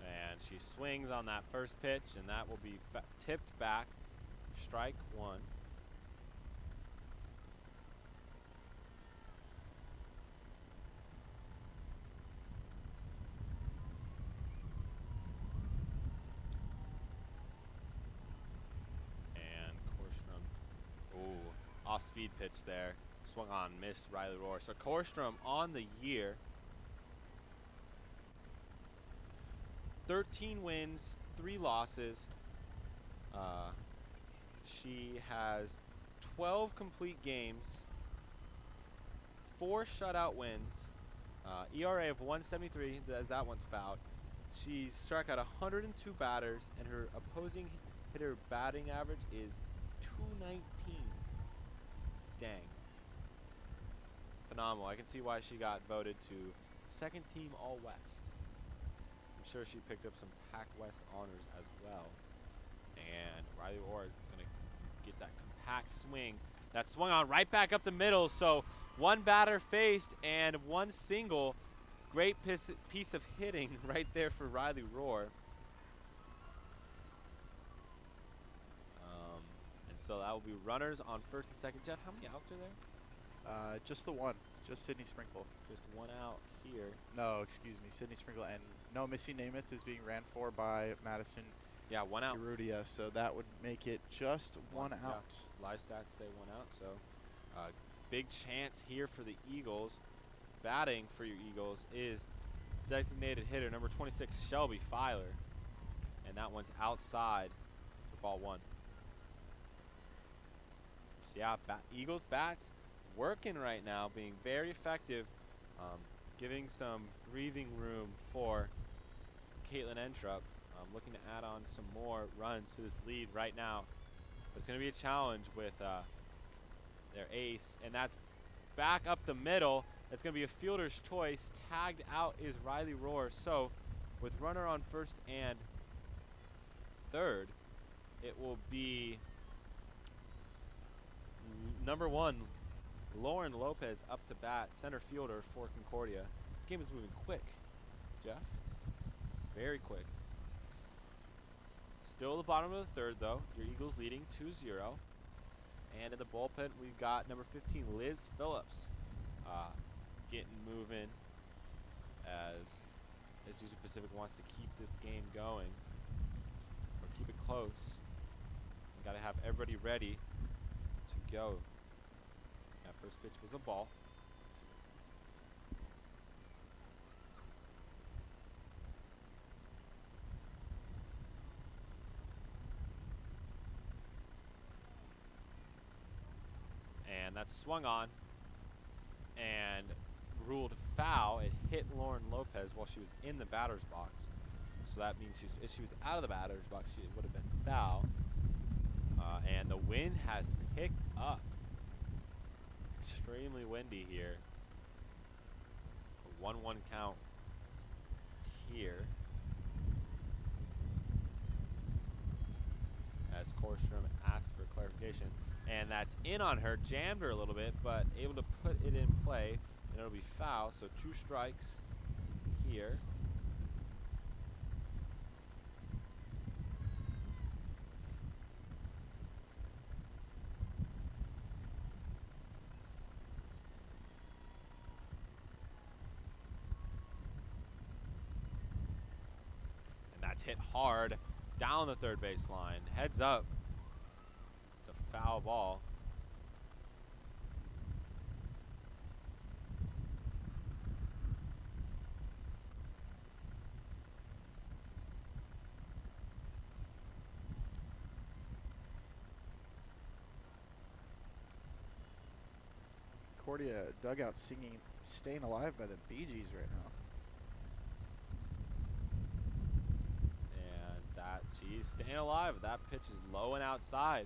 And she swings on that first pitch, and that will be tipped back. Strike one. And Korstrom, ooh, off-speed pitch there. Swung on, missed Riley Rohr. So Korstrom on the year, 13 wins, 3 losses. She has 12 complete games, 4 shutout wins, ERA of 173, as that one's fouled. She's struck out 102 batters, and her opposing hitter batting average is 219. Dang. Phenomenal. I can see why she got voted to second team All-West. I'm sure she picked up some Pac West honors as well. And Riley Rohr is going to get that compact swing. That swung on right back up the middle. So one batter faced and one single. Great piece of hitting right there for Riley Rohr. And so that will be runners on first and second. Jeff, how many outs are there? Just the one. Just Sydney Sprinkle. Just one out here. No, excuse me, Sydney Sprinkle. And no, Missy Namath is being ran for by Madison. Yeah, one out. Garudia, so that would make it just one out. Yeah. Live stats say one out, so big chance here for the Eagles. Batting for your Eagles is designated hitter number 26, Shelby Filer. And that one's outside for ball one. So yeah, Eagles bats working right now, being very effective, giving some breathing room for Caitlin Entrup. Looking to add on some more runs to this lead right now. But it's going to be a challenge with their ace, and that's back up the middle. It's going to be a fielder's choice. Tagged out is Riley Rohr. So with runner on first and third, it will be number 1, Lauren Lopez up to bat, center fielder for Concordia. This game is moving quick, Jeff. Very quick. Still the bottom of the third, though. Your Eagles leading 2-0. And in the bullpen, we've got number 15, Liz Phillips, getting moving as Azusa Pacific wants to keep this game going, or keep it close. You got to have everybody ready to go. That first pitch was a ball. And that's swung on and ruled foul. It hit Lauren Lopez while she was in the batter's box. So that means if she was out of the batter's box, it would have been foul. And the wind has picked up. Extremely windy here. A 1-1 count here. As Korstrom asked for clarification. And that's in on her, jammed her a little bit, but able to put it in play, and it'll be foul. So 2 strikes here. And that's hit hard down the third baseline. Heads up. Foul ball. Concordia dugout singing "Staying Alive" by the Bee Gees right now. And that she's staying alive. That pitch is low and outside.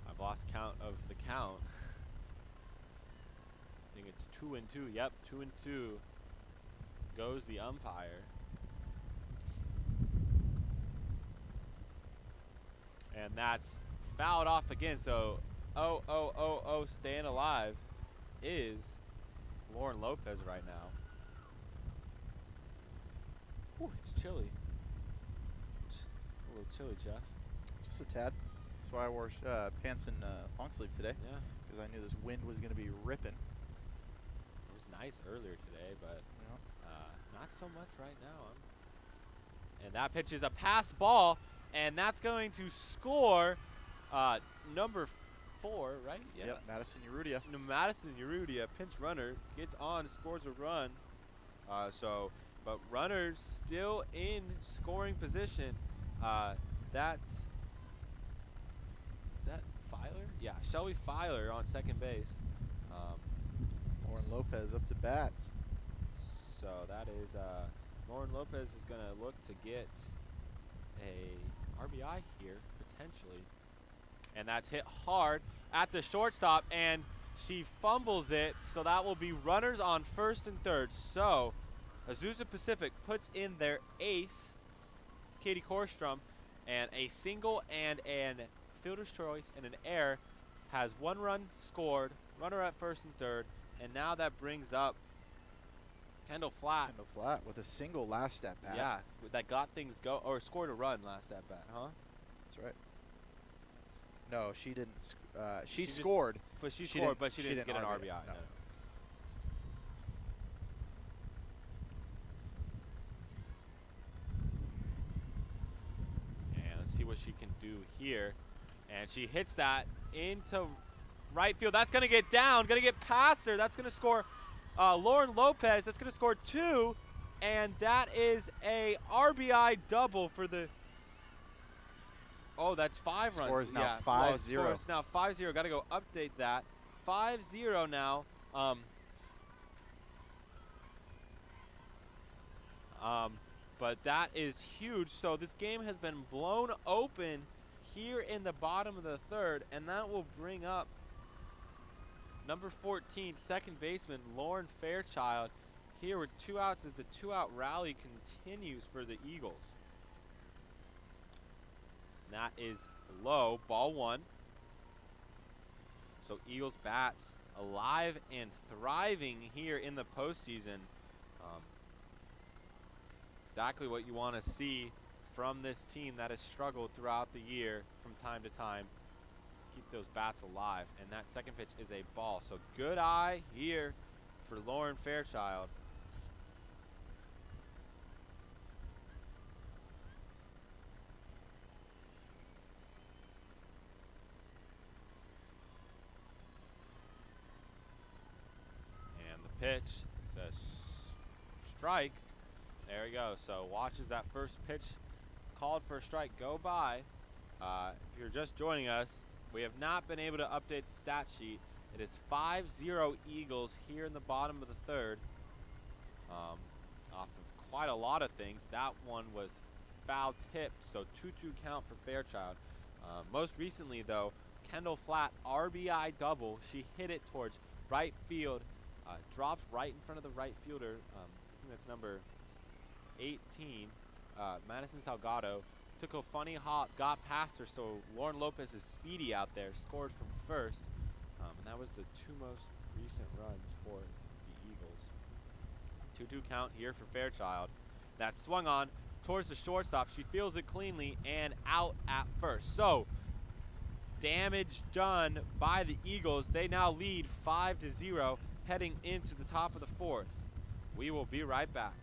I've lost count of the count. I think it's 2-2. Yep, 2-2 goes the umpire. And that's fouled off again. So, staying alive is Lauren Lopez right now. Whew, it's chilly. It's a little chilly, Jeff. Just a tad. That's why I wore pants and long sleeve today. Yeah. Because I knew this wind was going to be ripping. It was nice earlier today, but not so much right now. And that pitch is a pass ball, and that's going to score number 4, right? Yeah. Yep, Madison Urrutia. Madison Urrutia, pinch runner, gets on, scores a run. But runners still in scoring position. Is that Filer? Yeah, Shelby Filer on second base. Lauren Lopez up to bat. So that is Lauren Lopez is going to look to get a RBI here, potentially. And that's hit hard at the shortstop, and she fumbles it, so that will be runners on first and third. So Azusa Pacific puts in their ace, Katie Korstrom, and a single and an fielder's choice and an error, has 1 run scored, runner at first and third, and now that brings up Kendall Flatt. Kendall Flatt with a single last at bat. Yeah, that got things go, or scored a run last at bat, huh? That's right. No, she didn't. She scored. But she scored, but she didn't get an RBI. No. No. And let's see what she can do here. And she hits that into right field. That's going to get down, going to get past her. That's going to score Lauren Lopez. That's going to score 2. And that is a RBI double for the... Oh, that's 5 runs. Score is now yeah. 5-0. Score is now 5-0. Got to go update that. 5-0 now. But that is huge. So this game has been blown open here in the bottom of the third, and that will bring up number 14, second baseman Lauren Fairchild, here with 2 outs as the 2-out rally continues for the Eagles. And that is low, ball 1. So Eagles bats alive and thriving here in the postseason. Exactly what you want to see from this team that has struggled throughout the year from time to time to keep those bats alive. And that second pitch is a ball. So good eye here for Lauren Fairchild. And the pitch says strike. There we go. So watches that first pitch called for a strike go by. If you're just joining us, we have not been able to update the stat sheet. It is 5-0 Eagles here in the bottom of the third. Off of quite a lot of things. That one was foul tipped, so 2-2 count for Fairchild. Most recently, though, Kendall Flatt RBI double. She hit it towards right field, dropped right in front of the right fielder. I think that's number 18, Madison Salgado, took a funny hop, got past her, so Lauren Lopez is speedy out there, scored from first, and that was the 2 most recent runs for the Eagles. 2-2 count here for Fairchild. That swung on towards the shortstop. She feels it cleanly and out at first. So damage done by the Eagles. They now lead 5-0 heading into the top of the 4th. We will be right back.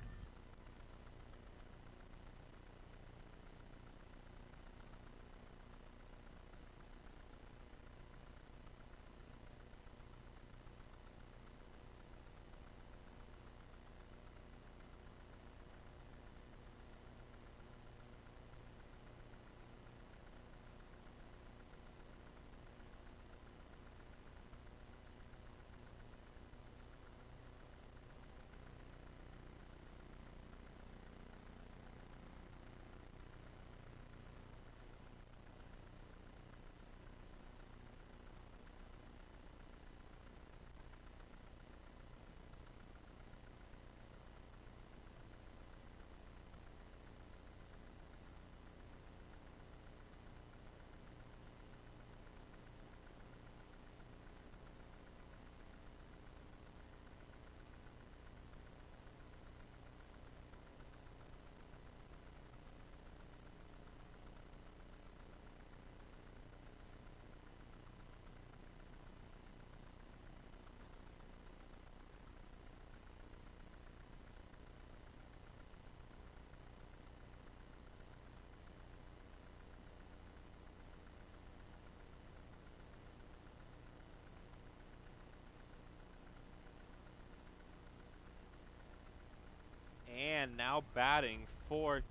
now batting for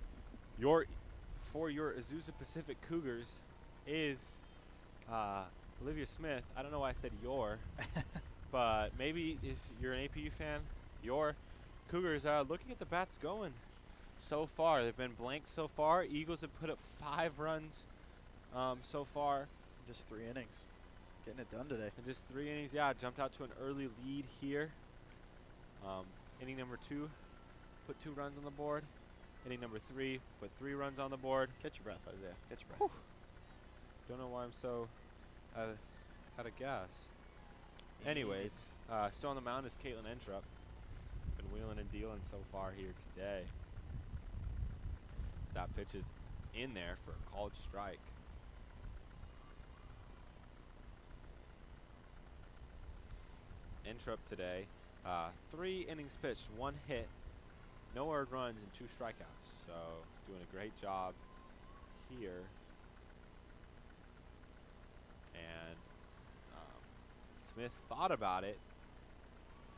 your Azusa Pacific Cougars is Olivia Smith. I don't know why I said your, but maybe if you're an APU fan, your Cougars are looking at the bats going so far. They've been blank so far. Eagles have put up 5 runs so far. Just 3 innings. Getting it done today. And just 3 innings, yeah. Jumped out to an early lead here. Inning number 2, put 2 runs on the board. Inning number 3, put 3 runs on the board. Catch your breath, Isaiah. Catch your breath. Whew. Don't know why I'm so out of gas. Anyways, still on the mound is Caitlin Entrup. Been wheeling and dealing so far here today. That pitch is in there for a called strike. Entrup today, 3 innings pitched, 1 hit, no earned runs, and 2 strikeouts. So doing a great job here. And Smith thought about it,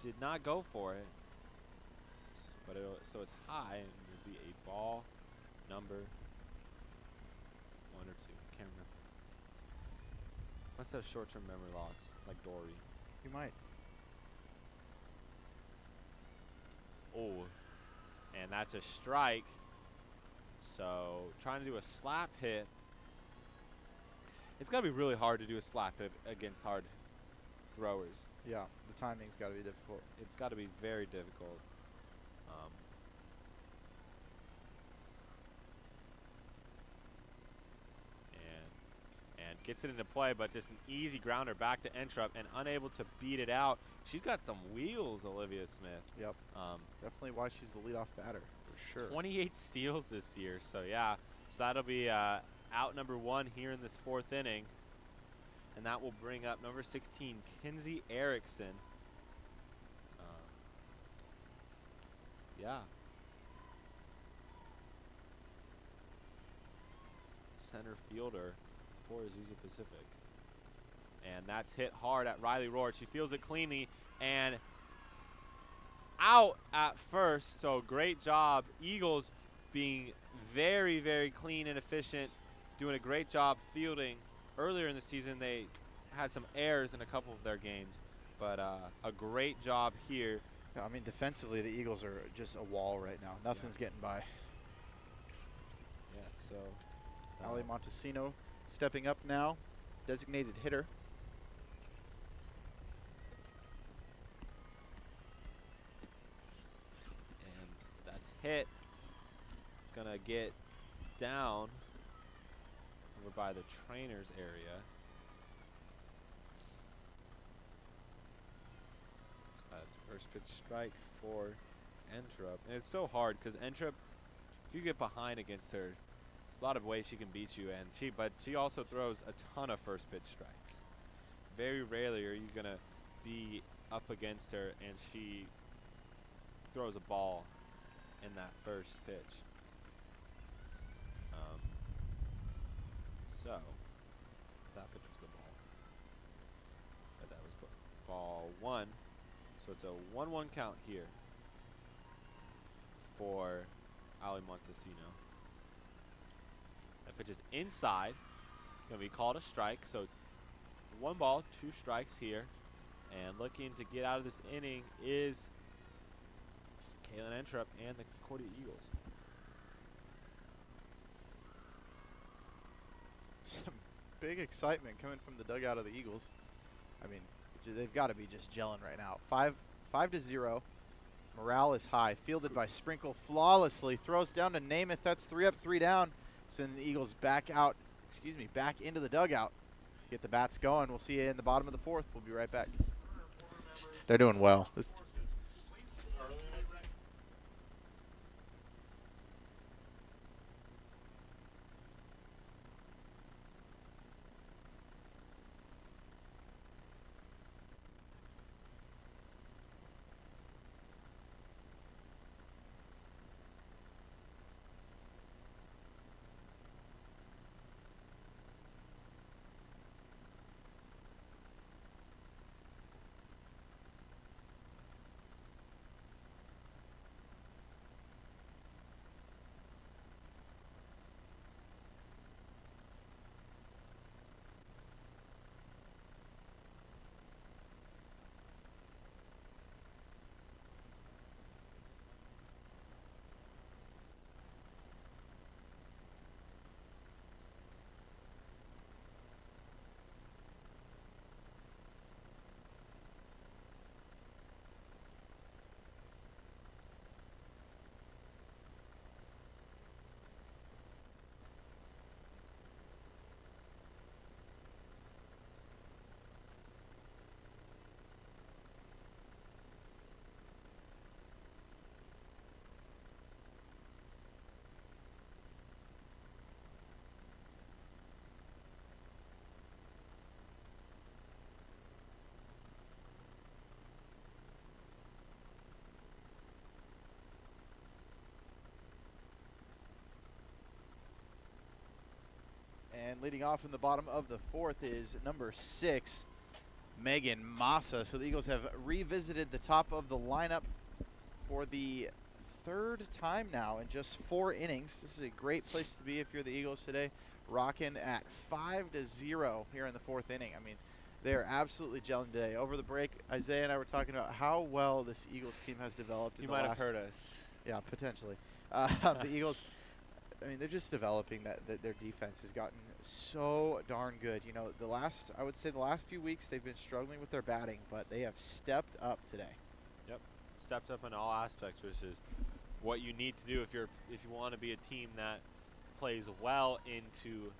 did not go for it, but so it's high, and it'll be a ball number 1 or 2. Can't remember. Must have short-term memory loss, like Dory. You might. Oh, and that's a strike. So trying to do a slap hit. It's got to be really hard to do a slap hit against hard throwers. Yeah, the timing's got to be difficult. It's got to be very difficult. And gets it into play, but just an easy grounder back to Entrup and unable to beat it out. She's got some wheels, Olivia Smith. Yep. Definitely why she's the leadoff batter, for sure. 28 steals this year, so yeah. So that'll be out number 1 here in this 4th inning. And that will bring up number 16, Kinsey Erickson. Yeah. Center fielder for Azusa Pacific. And that's hit hard at Riley Rohr. She feels it cleanly and out at first. So great job. Eagles being very, very clean and efficient, doing a great job fielding. Earlier in the season, they had some errors in a couple of their games, but a great job here. Yeah, I mean, defensively, the Eagles are just a wall right now. Nothing's getting by. Yeah, so Ali Montesino stepping up now, designated hitter. And that's hit. It's going to get down over by the trainer's area. So that's first pitch strike for Entrup. And it's so hard because Entrup, if you get behind against her, there's a lot of ways she can beat you, and but she also throws a ton of first pitch strikes. Very rarely are you gonna be up against her and she throws a ball in that first pitch. So that pitch was the ball. But that was ball 1. So it's a 1-1 count here for Ali Montesino. That pitch is inside. Going to be called a strike. So 1 ball, 2 strikes here. And looking to get out of this inning is Kaylin Entrup and the Concordia Eagles. Some big excitement coming from the dugout of the Eagles. I mean, they've got to be just gelling right now. 5-0. Morale is high. Fielded by Sprinkle flawlessly. Throws down to Namath. That's 3 up, 3 down. Sending the Eagles back out. Back into the dugout. Get the bats going. We'll see you in the bottom of the 4th. We'll be right back. They're doing well. And leading off in the bottom of the fourth is number 6, Megan Massa. So the Eagles have revisited the top of the lineup for the third time now in just 4 innings. This is a great place to be if you're the Eagles today, rocking at 5-0 here in the 4th inning. I mean, they are absolutely gelling today. Over the break, Isaiah and I were talking about how well this Eagles team has developed. You might have heard us. Yeah, potentially. The Eagles, I mean, they're just developing their defense has gotten so darn good. You know, I would say the last few weeks they've been struggling with their batting, but they have stepped up today. Yep, stepped up in all aspects, which is what you need to do if you want to be a team that plays well into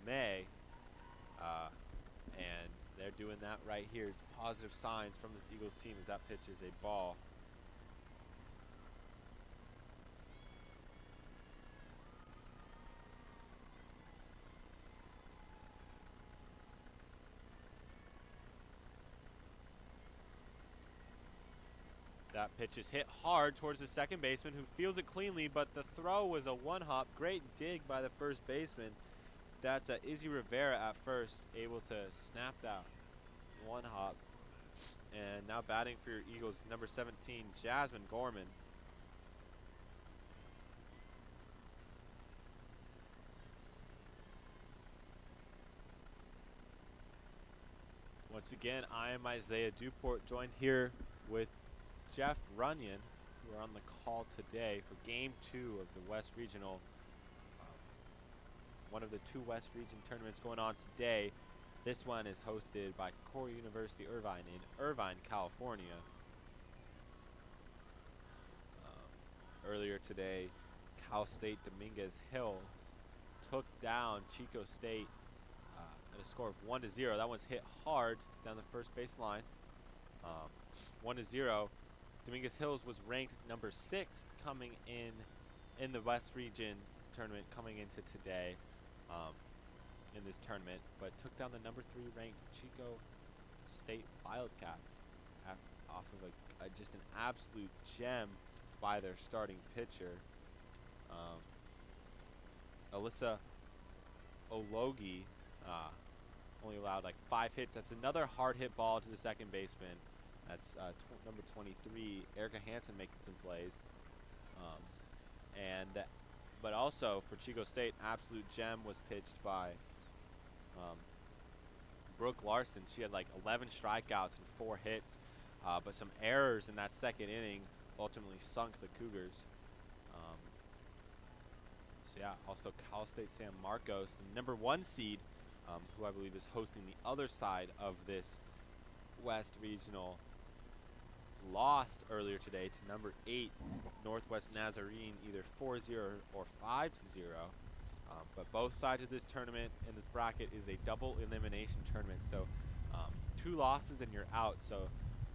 May. And they're doing that right here. It's positive signs from this Eagles team as that pitch is a ball. That pitch is hit hard towards the second baseman, who fields it cleanly, but the throw was a one-hop. Great dig by the first baseman. That's Izzy Rivera at first, able to snap that one-hop. And now batting for your Eagles, number 17, Jasmine Gorman. Once again, I am Isaiah Duport, joined here with Jeff Runyon, who are on the call today for Game 2 of the West Regional, one of the 2 West Region tournaments going on today. This one is hosted by Core University Irvine in Irvine, California. Earlier today, Cal State Dominguez Hills took down Chico State at a score of 1-0. That one's hit hard down the first base line. 1-0. Dominguez Hills was ranked number 6th coming in the West Region tournament coming into today in this tournament, but took down the number 3 ranked Chico State Wildcats off of just an absolute gem by their starting pitcher. Alyssa Ologi only allowed like 5 hits. That's another hard hit ball to the second baseman. That's number 23, Erica Hansen, making some plays. But also for Chico State, absolute gem was pitched by Brooke Larson. She had like 11 strikeouts and 4 hits, but some errors in that second inning ultimately sunk the Cougars. So yeah, also Cal State San Marcos, the number 1 seed, who I believe is hosting the other side of this West Regional, lost earlier today to number 8 Northwest Nazarene, either 4-0 or 5-0. But both sides of this tournament in this bracket is a double elimination tournament, so 2 losses and you're out. So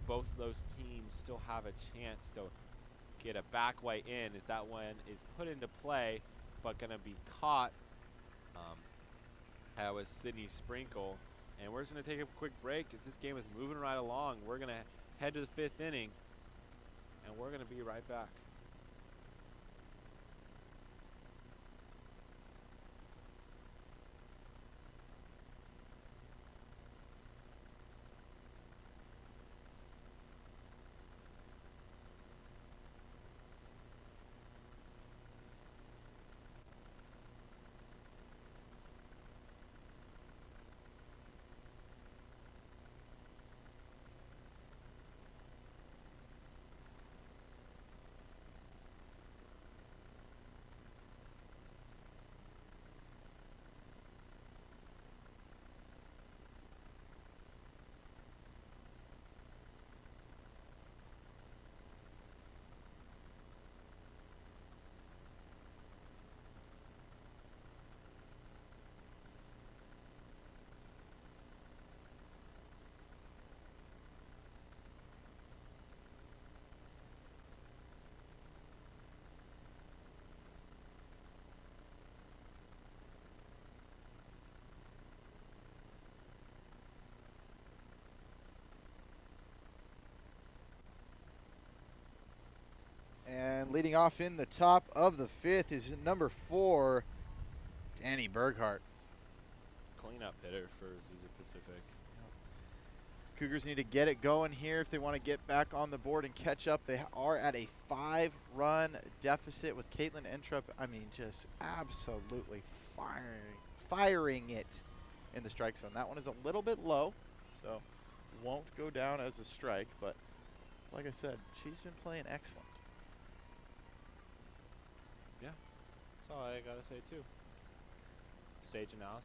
both of those teams still have a chance to get a back way in, as that one is put into play but going to be caught. That was Sydney Sprinkle. And we're just going to take a quick break as this game is moving right along. We're going to head to the 5th inning, and we're going to be right back. And leading off in the top of the 5th is number 4, Danny Berghardt. cleanup hitter for Azusa Pacific. Cougars need to get it going here if they want to get back on the board and catch up. They are at a 5-run deficit with Caitlin Entrup. I mean, just absolutely firing it in the strike zone. That one is a little bit low, so won't go down as a strike. But like I said, she's been playing excellent. Yeah, that's all I gotta say too. Sage analysis.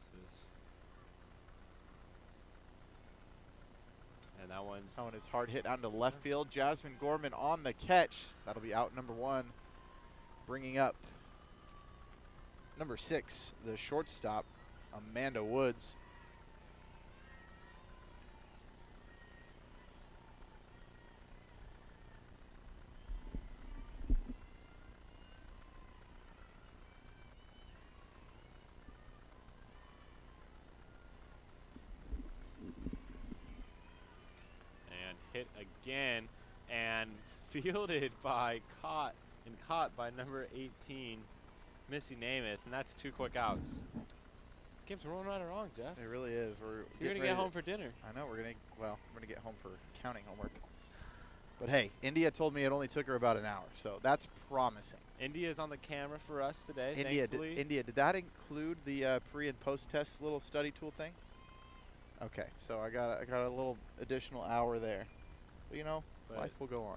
And that one is hard hit out to left field. Jasmine Gorman on the catch. That'll be out number 1. Bringing up number 6, the shortstop, Amanda Woods. hit again and fielded by caught by number 18, Missy Namath, and that's 2 quick outs. This game's rolling right along, Jeff. It really is. You're gonna get home for dinner. I know. I'm gonna get home for accounting homework. But hey, India told me it only took her about an hour, so that's promising. India's on the camera for us today. India, did that include the pre and post test little study tool thing? Okay, so I got a little additional hour there. But you know, life will go on.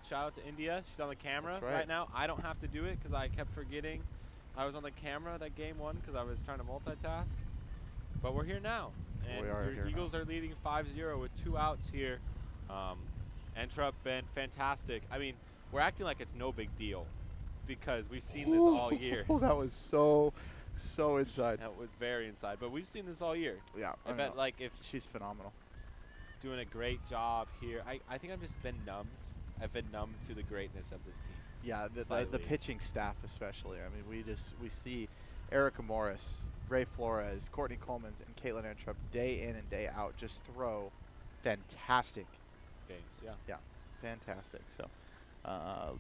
Shout out to India. She's on the camera right now. I don't have to do it because I kept forgetting I was on the camera that game 1 because I was trying to multitask. But we're here now. And your Eagles are leading 5-0 with 2 outs here. Entrup been fantastic. I mean, we're acting like it's no big deal because we've seen this all year. Oh, that was so inside. That was very inside, but we've seen this all year. Yeah, I bet like if she's phenomenal. Doing a great job here. I think I've just been numbed. I've been numb to the greatness of this team. Yeah, the pitching staff especially. I mean, we see Erica Morris, Ray Flores, Courtney Coleman, and Caitlin Entrup day in and day out just throw fantastic games. Yeah, fantastic. So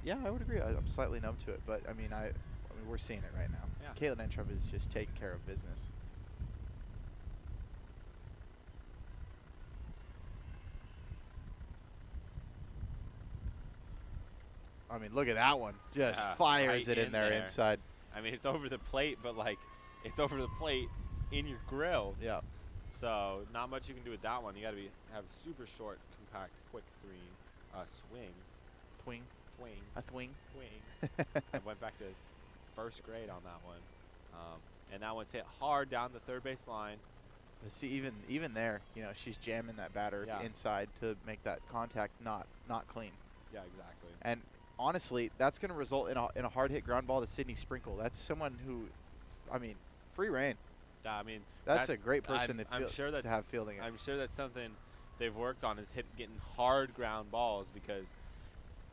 yeah, I would agree. I'm slightly numb to it, but I mean we're seeing it right now. Yeah. Caitlin Entrup is just taking care of business. I mean, look at that one. Just fires it in there inside. I mean, it's over the plate, but like, it's over the plate in your grill. Yeah. So not much you can do with that one. You got to have super short, compact, quick swing. Twing. A twing. I went back to first grade on that one. And that one's hit hard down the third base line. But see, even there, you know, she's jamming that batter inside to make that contact not clean. Yeah, exactly. And honestly, that's going to result in a hard hit ground ball to Sydney Sprinkle. That's someone who, I mean, free reign. Yeah, I mean, that's a great person to have fielding it. I'm sure that's something they've worked on is getting hard ground balls, because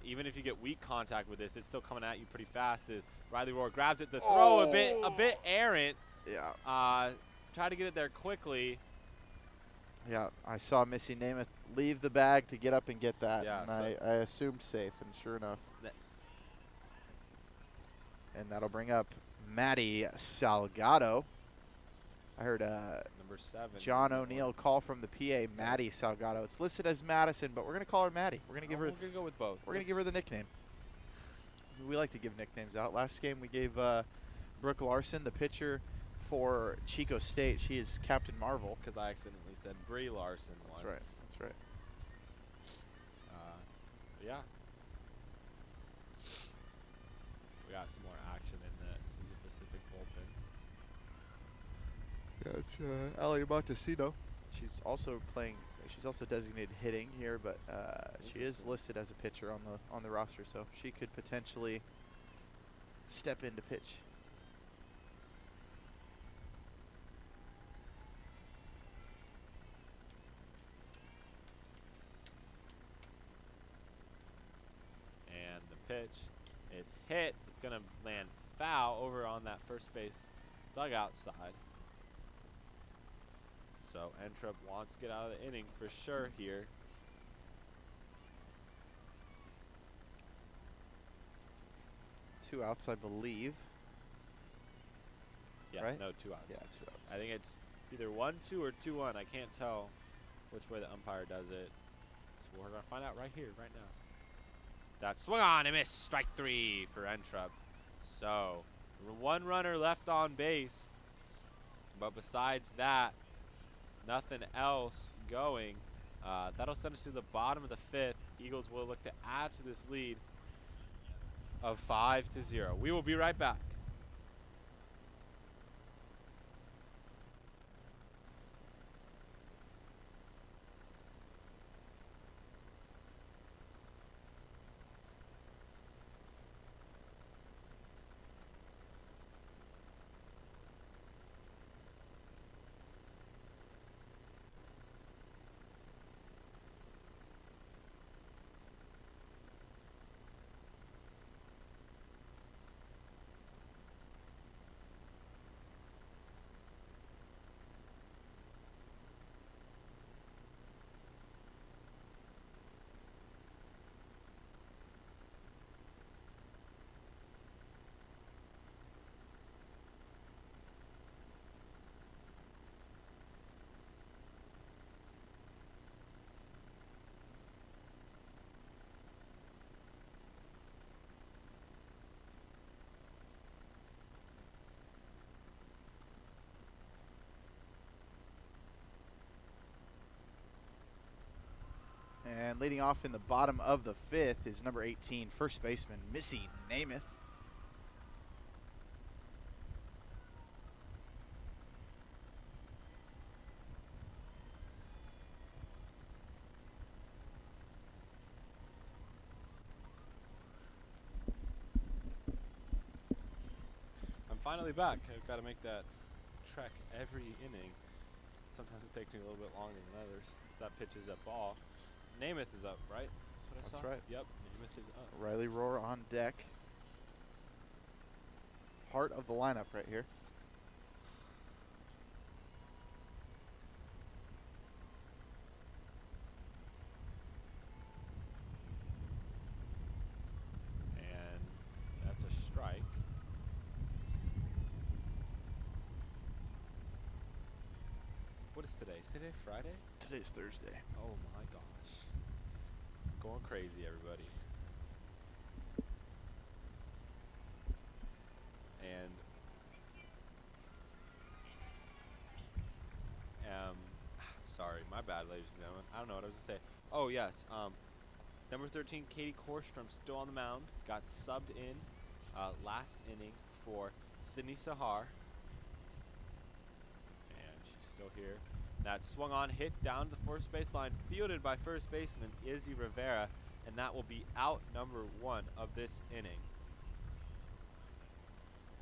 even if you get weak contact with this, it's still coming at you pretty fast. As Riley Rohr grabs it, the throw a bit errant. Yeah. Try to get it there quickly. Yeah, I saw Missy Namath leave the bag to get up and get that, yeah, and I assumed safe, and sure enough. And that'll bring up Maddie Salgado. I heard number 7. John O'Neill call from the PA, Maddie Salgado. It's listed as Madison, but we're going to call her Maddie. We're going to give her. We're going to go with both. We're going to give her the nickname. We like to give nicknames out. Last game we gave Brooke Larson, the pitcher for Chico State. She is Captain Marvel. Because I accidentally said Brie Larson once. That's right. That's right. Yeah. We got some more action in the Azusa Pacific bullpen. Yeah, it's Ali Montesino. She's also playing. She's also designated hitting here, but she is listed as a pitcher on the roster, so she could potentially step in to pitch. And the pitch, it's hit. It's gonna land foul over on that first base dugout side. So Entrup wants to get out of the inning for sure here. Two outs, I believe. Yeah, right? no, 2 outs. Yeah, 2 outs. I think it's either 1-2 or 2-1. I can't tell which way the umpire does it. So we're going to find out right here, right now. That swung on and missed. Strike 3 for Entrup. So, 1 runner left on base. But besides that, nothing else going. That'll send us to the bottom of the 5th. Eagles will look to add to this lead of 5-0. We will be right back. And leading off in the bottom of the 5th is number 18, first baseman Missy Namath. I'm finally back. I've got to make that trek every inning. Sometimes it takes me a little bit longer than others. That pitch is a ball. Namath is up, right? That's what I saw. Right. Yep, Namath is up. Riley Rohr on deck. Heart of the lineup right here. And that's a strike. What is today? Is today Friday? Today's Thursday. Oh my gosh. Going crazy, everybody. And sorry, my bad, ladies and gentlemen. I don't know what I was gonna say. Oh yes, number 13, Katie Korstrom, still on the mound. Got subbed in last inning for Sydney Sahar. And she's still here. That swung on, hit down the first baseline, fielded by first baseman Izzy Rivera, and that will be out number 1 of this inning.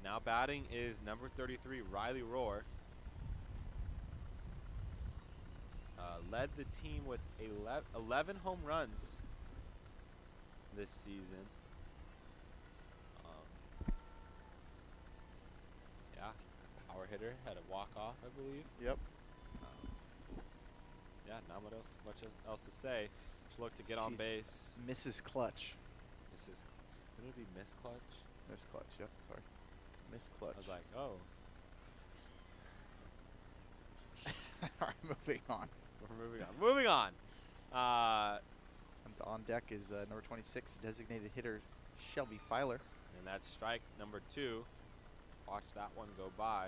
Now batting is number 33, Riley Rohr. Led the team with 11 home runs this season. Yeah, power hitter, had a walk-off, I believe. Yep. Yeah, not much else to say. Just look to get on base. Mrs. Clutch. Wouldn't it be Miss Clutch? Miss Clutch, yep, sorry. Miss Clutch. I was like, oh. All right, moving on. We're moving on. And on deck is number 26, designated hitter Shelby Filer. And that's strike number 2. Watch that one go by.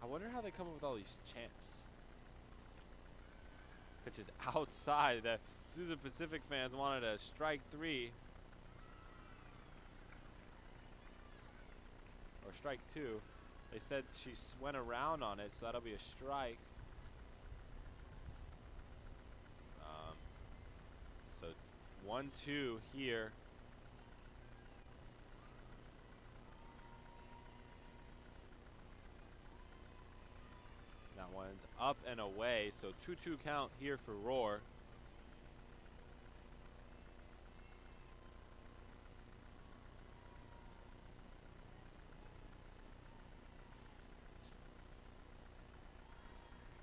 I wonder how they come up with all these chants. Pitches outside. The Azusa Pacific fans wanted a strike 3. Or strike 2. They said she went around on it, so that'll be a strike. So 1-2 here. That one's up and away, so 2-2 count here for Rohr.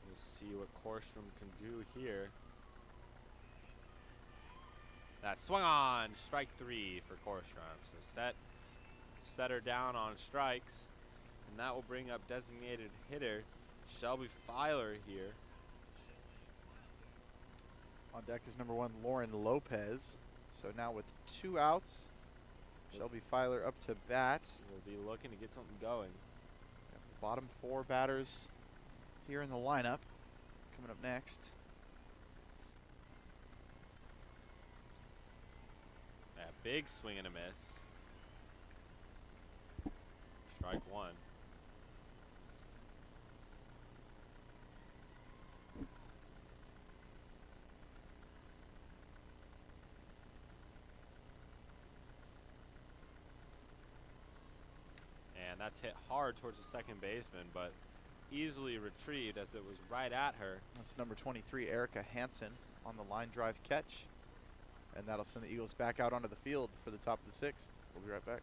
We'll see what Korstrom can do here. That swung on, strike 3 for Korstrom. So set her down on strikes, and that will bring up designated hitter Shelby Filer here. On deck is number 1, Lauren Lopez. So now with 2 outs, Shelby Filer up to bat. We'll be looking to get something going. Bottom 4 batters here in the lineup. Coming up next. That big swing and a miss. Strike 1. And that's hit hard towards the second baseman, but easily retrieved as it was right at her. That's number 23, Erica Hansen, on the line drive catch. And that'll send the Eagles back out onto the field for the top of the 6th. We'll be right back.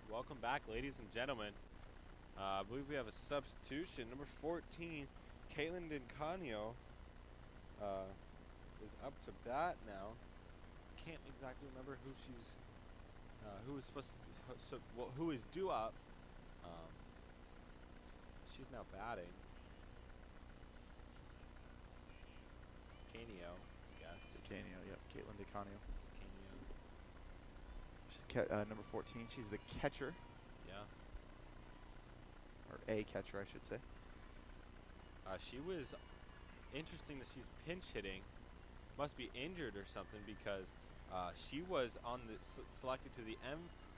Welcome back, ladies and gentlemen. I believe we have a substitution. Number 14, Caitlin Dincanio, is up to bat now. Can't exactly remember who she's, who is supposed to, who is due up. She's now batting. Canio, I guess. Canio, yep, Caitlin DeCanio. Canio. She's number 14, she's the catcher. Yeah. Or a catcher, I should say. She was interesting that she's pinch hitting. Must be injured or something because she was on the selected to the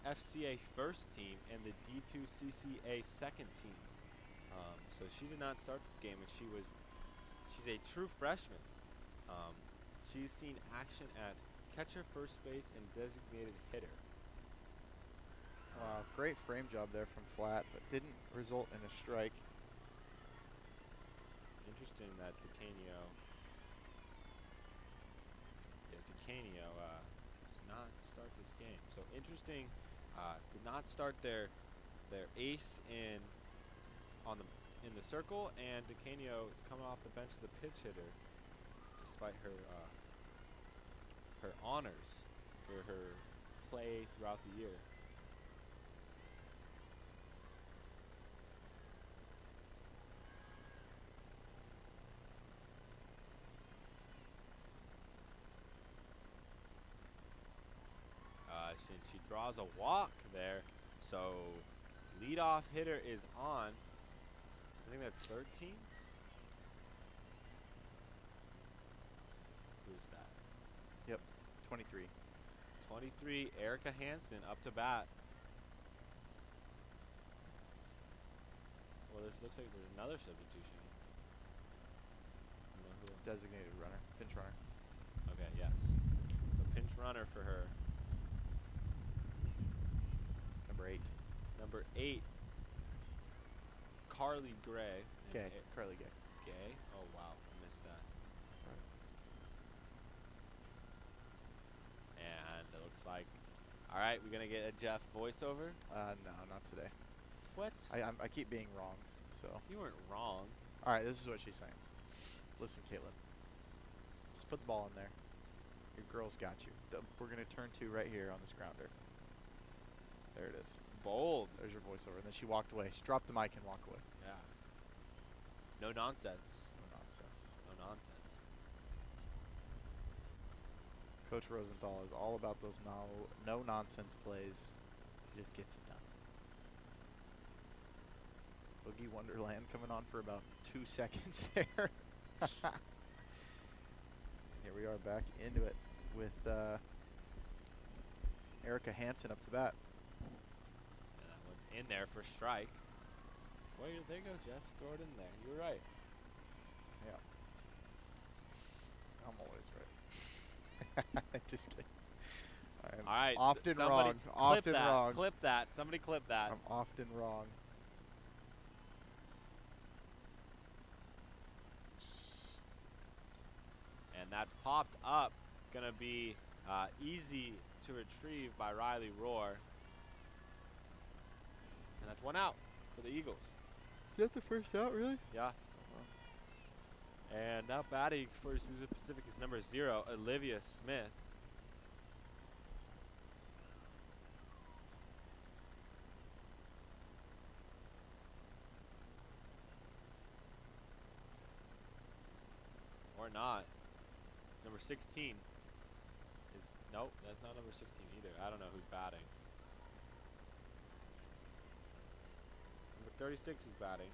MFCA first team and the D2 CCA second team. So she did not start this game, and she's a true freshman. She's seen action at catcher, first base, and designated hitter. Wow, great frame job there from flat, but didn't result in a strike. Interesting that Decanio does not start this game. So interesting, did not start their ace in the circle, and Decanio coming off the bench as a pitch hitter, despite her honors for her play throughout the year. Since she draws a walk there, so leadoff hitter is on. I think that's 13. Who's that? Yep, 23. 23, Erica Hansen up to bat. Well, looks like there's another substitution. Designated runner, pinch runner. Okay, yes. So pinch runner for her. Number 8, Carly Gray. Gay, Carly Gay. Gay? Oh, wow, I missed that. Sorry. All right, we're gonna get a Jeff voiceover. No, not today. What? I keep being wrong, so. You weren't wrong. All right, this is what she's saying. Listen, Caitlin. Just put the ball in there. Your girl's got you. We're gonna turn 2 right here on this grounder. There it is. Bold. There's your voiceover. And then she walked away. She dropped the mic and walked away. Yeah. No nonsense. No nonsense. No nonsense. Coach Rosenthal is all about those no nonsense plays. He just gets it done. Boogie Wonderland coming on for about 2 seconds there. Here we are back into it with Erica Hansen up to bat. And that one's in there for strike. Well, there you go, Jeff. Throw it in there. You were right. Yeah. I'm always right. Just kidding. I'm All right. often somebody wrong. Clip Often that. wrong. Clip that. Somebody clip that. I'm often wrong. And that's popped up. Gonna be easy to retrieve by Riley Rohr. And that's 1 out for the Eagles. Is that the first out, really? Yeah. And now batting for Azusa Pacific is number 0, Olivia Smith. Or not. Number 16 is, nope, that's not number 16 either. I don't know who's batting. Number 36 is batting.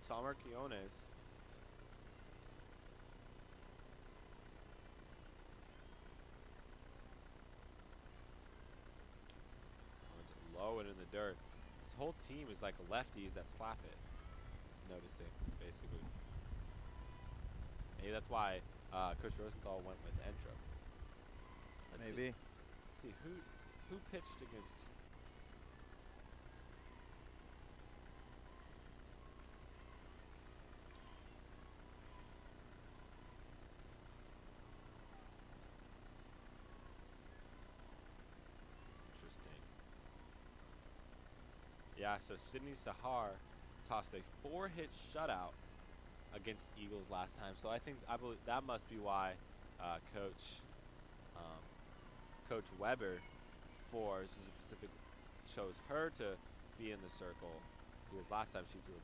Summer Quiones. It's low and in the dirt. This whole team is like lefties that slap it. Noticing, basically. Maybe that's why Coach Rosenthal went with Entro. Maybe. Let's see who pitched against. Interesting. Yeah, so Sydney Sahar tossed a 4-hit shutout against the Eagles last time. So I believe that must be why Coach Weber for Azusa Pacific chose her to be in the circle, because last time she threw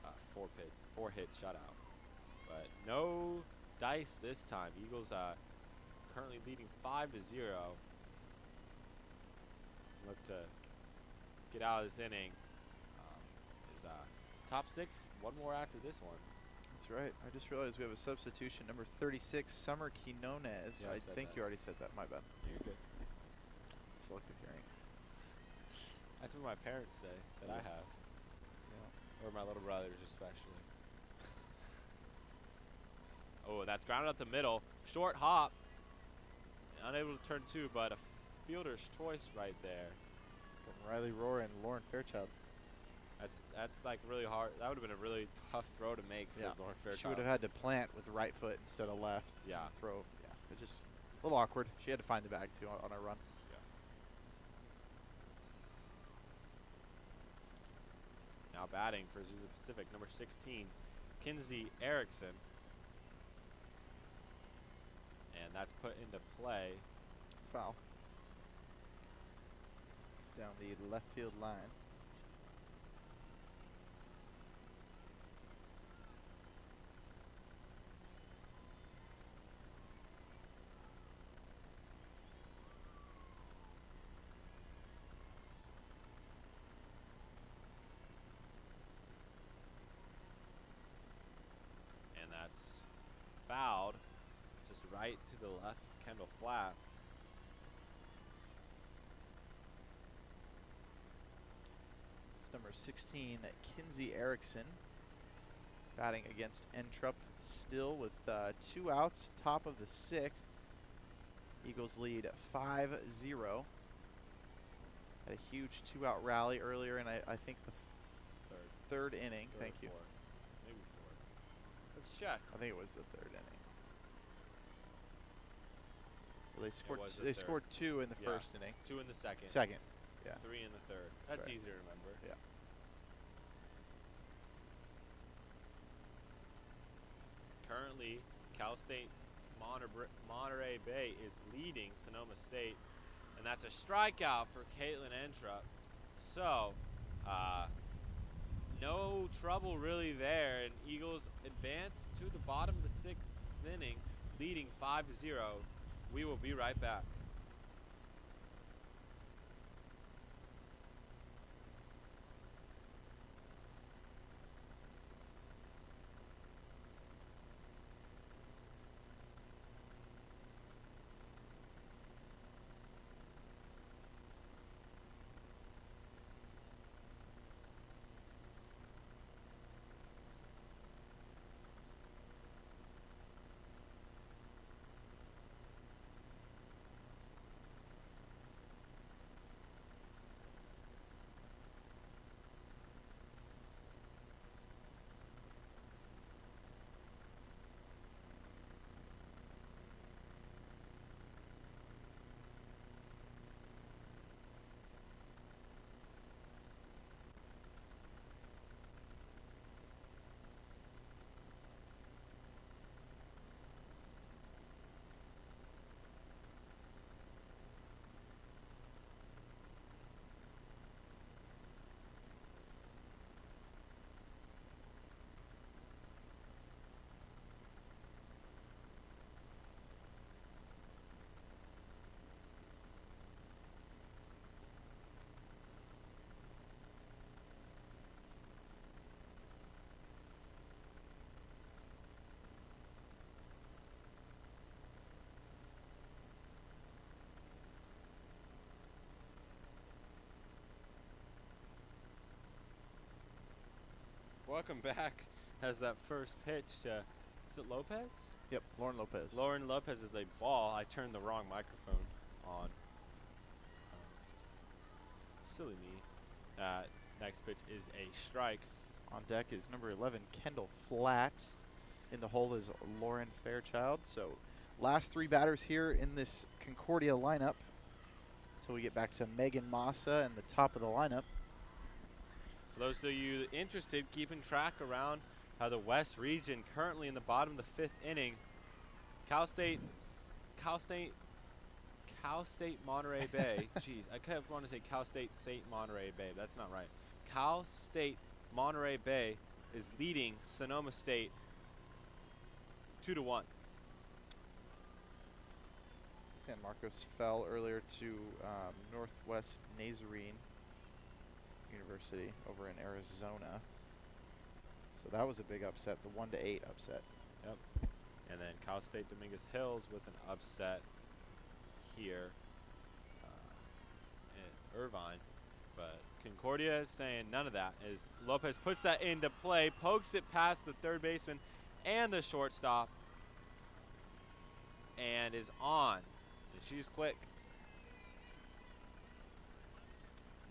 a 4-hit shutout. But no dice this time. Eagles currently leading 5-0. Look to get out of this inning. Top 6, 1 more after this one. That's right. I just realized we have a substitution. Number 36, Summer Quinones. Yeah, I think you already said that. My bad. You're good. Selective hearing. That's what my parents say that I have. Yeah. Or my little brothers especially. Oh, that's grounded up the middle. Short hop. Unable to turn 2, but a fielder's choice right there. From Riley Rohr and Lauren Fairchild. That's like really hard. That would have been a really tough throw to make for Lauren Fairchild. She would have had to plant with the right foot instead of left. Yeah. Throw. Yeah. It just a little awkward. She had to find the bag too on her run. Yeah. Now batting for Azusa Pacific, number 16, Kinsey Erickson. And that's put into play. Foul. Down the left field line. And that's fouled just right to the left of Kendall Flapp. It's number 16, Kinsey Erickson, batting against Entrup, still with 2 outs, top of the 6th. Eagles lead 5-0. Had a huge 2-out rally earlier in, I think, the third inning. Thank you. Fourth. Maybe 4th. Let's check. I think it was the 3rd inning. Well, they scored. was the They third. scored 2 in the Yeah. first inning. 2 in the second. Second. Yeah. 3 in the third. That's That's right. easy to remember. Yeah. Currently, Cal State Monterey Bay is leading Sonoma State, and that's a strikeout for Caitlin Entrup. So, no trouble really there, and Eagles advance to the bottom of the 6th inning, leading 5-0. We will be right back. Welcome back. Has that first pitch to, is it Lopez? Yep. Lauren Lopez. Lauren Lopez is a ball. I turned the wrong microphone on. Silly me. Next pitch is a strike. On deck is number 11, Kendall Flatt. In the hole is Lauren Fairchild. So, last 3 batters here in this Concordia lineup until we get back to Megan Massa and the top of the lineup. For those of you interested, keeping track around how the West region currently in the bottom of the 5th inning. Cal State Monterey Bay. Jeez, I kept wanting to say Cal State St. Monterey Bay. That's not right. Cal State Monterey Bay is leading Sonoma State 2-1. San Marcos fell earlier to Northwest Nazarene University over in Arizona. So that was a big upset, the 1-8 upset. Yep. And then Cal State Dominguez Hills with an upset here in Irvine. But Concordia is saying none of that, as Lopez puts that into play, pokes it past the third baseman and the shortstop, and is on. And she's quick.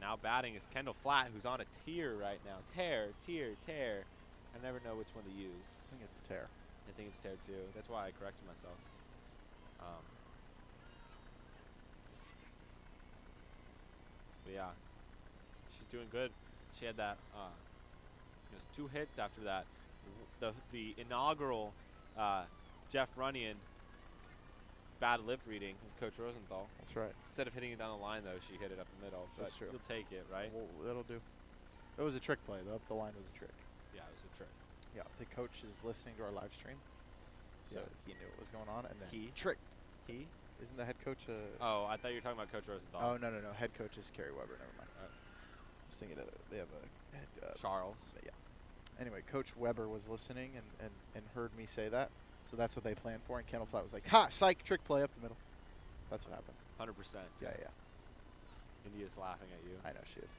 Now batting is Kendall Flatt, who's on a tear right now. Tear. I never know which one to use. I think it's tear. I think it's tear too. That's why I corrected myself. But yeah, she's doing good. She had that, just 2 hits after that. The inaugural Jeff Runyon bad lip reading of Coach Rosenthal. That's right. Instead of hitting it down the line, though, she hit it up the middle. But That's true. You'll take it, right? Well, that'll do. It was a trick play, though. Up the line was a trick. Yeah, it was a trick. Yeah, the coach is listening to our live stream, so Yeah. he knew what was going on. And then He? trick. He? Isn't the head coach a? Oh, I thought you were talking about Coach Rosenthal. Oh no. Head coach is Carrie Weber. Never mind. I was thinking they have a head. Charles. Yeah. Anyway, Coach Weber was listening and heard me say that, so that's what they planned for. And Kendall Flatt was like, "Ha! Psych! Trick play up the middle." That's what happened. 100%. Yeah. India's laughing at you. I know she is.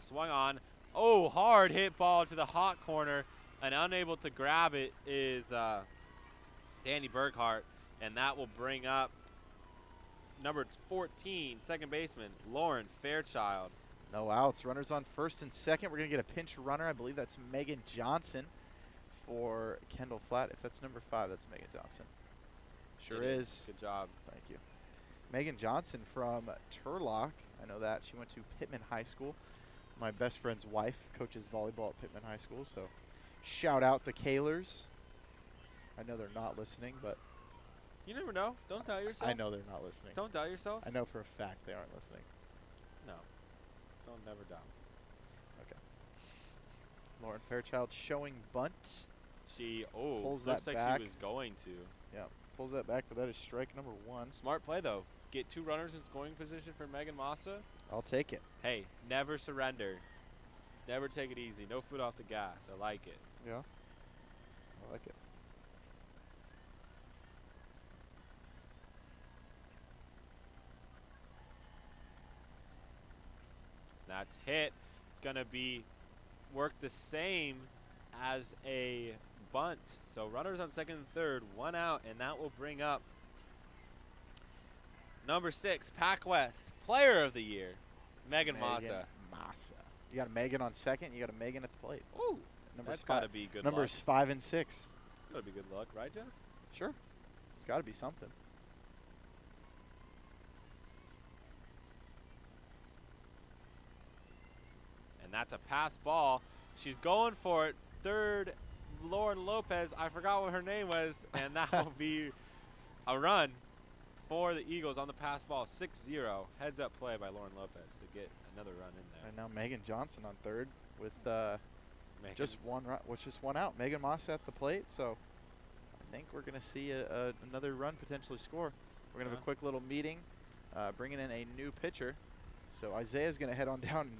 Swung on. Oh, hard hit ball to the hot corner, and unable to grab it is Danny Berghardt, and that will bring up number 14, second baseman, Lauren Fairchild. No outs. Runners on first and second. We're going to get a pinch runner. I believe that's Megan Johnson for Kendall Flatt. If that's number 5, that's Megan Johnson. Sure It is. Good job. Thank you. Megan Johnson from Turlock. I know that. She went to Pittman High School. My best friend's wife coaches volleyball at Pittman High School, so shout out the Kahlers. I know they're not listening, but You never know. Don't doubt yourself. I know they're not listening. Don't doubt yourself. I know for a fact they aren't listening. No. Don't never doubt. Okay. Lauren Fairchild showing bunt. She Pulls looks that like back. she was going to. Yeah, pulls that back, but that is strike number 1. Smart play though. Get 2 runners in scoring position for Megan Massa. I'll take it. Hey, never surrender. Never take it easy. No foot off the gas. I like it. Yeah, I like it. That's hit. It's going to be worked the same as a bunt. So runners on second and third, 1 out, and that will bring up number 6, Pac West, Player of the Year, Megan Massa. Massa. You got a Megan on second. You got a Megan at the plate. Ooh, Numbers that's got to be good Numbers luck. 5 and 6. It's got to be good luck, right, Jeff? Sure. It's got to be something. And that's a pass ball. She's going for it. Third, Lauren Lopez. I forgot what her name was, and that will be a run for the Eagles on the pass ball. 6-0. Heads up play by Lauren Lopez to get another run in there. And now Megan Johnson on third with Megan. just one run, just 1 out. Megan Massa at the plate, so I think we're going to see another run potentially score. We're going to have a quick little meeting, bringing in a new pitcher. So Isaiah's going to head on down and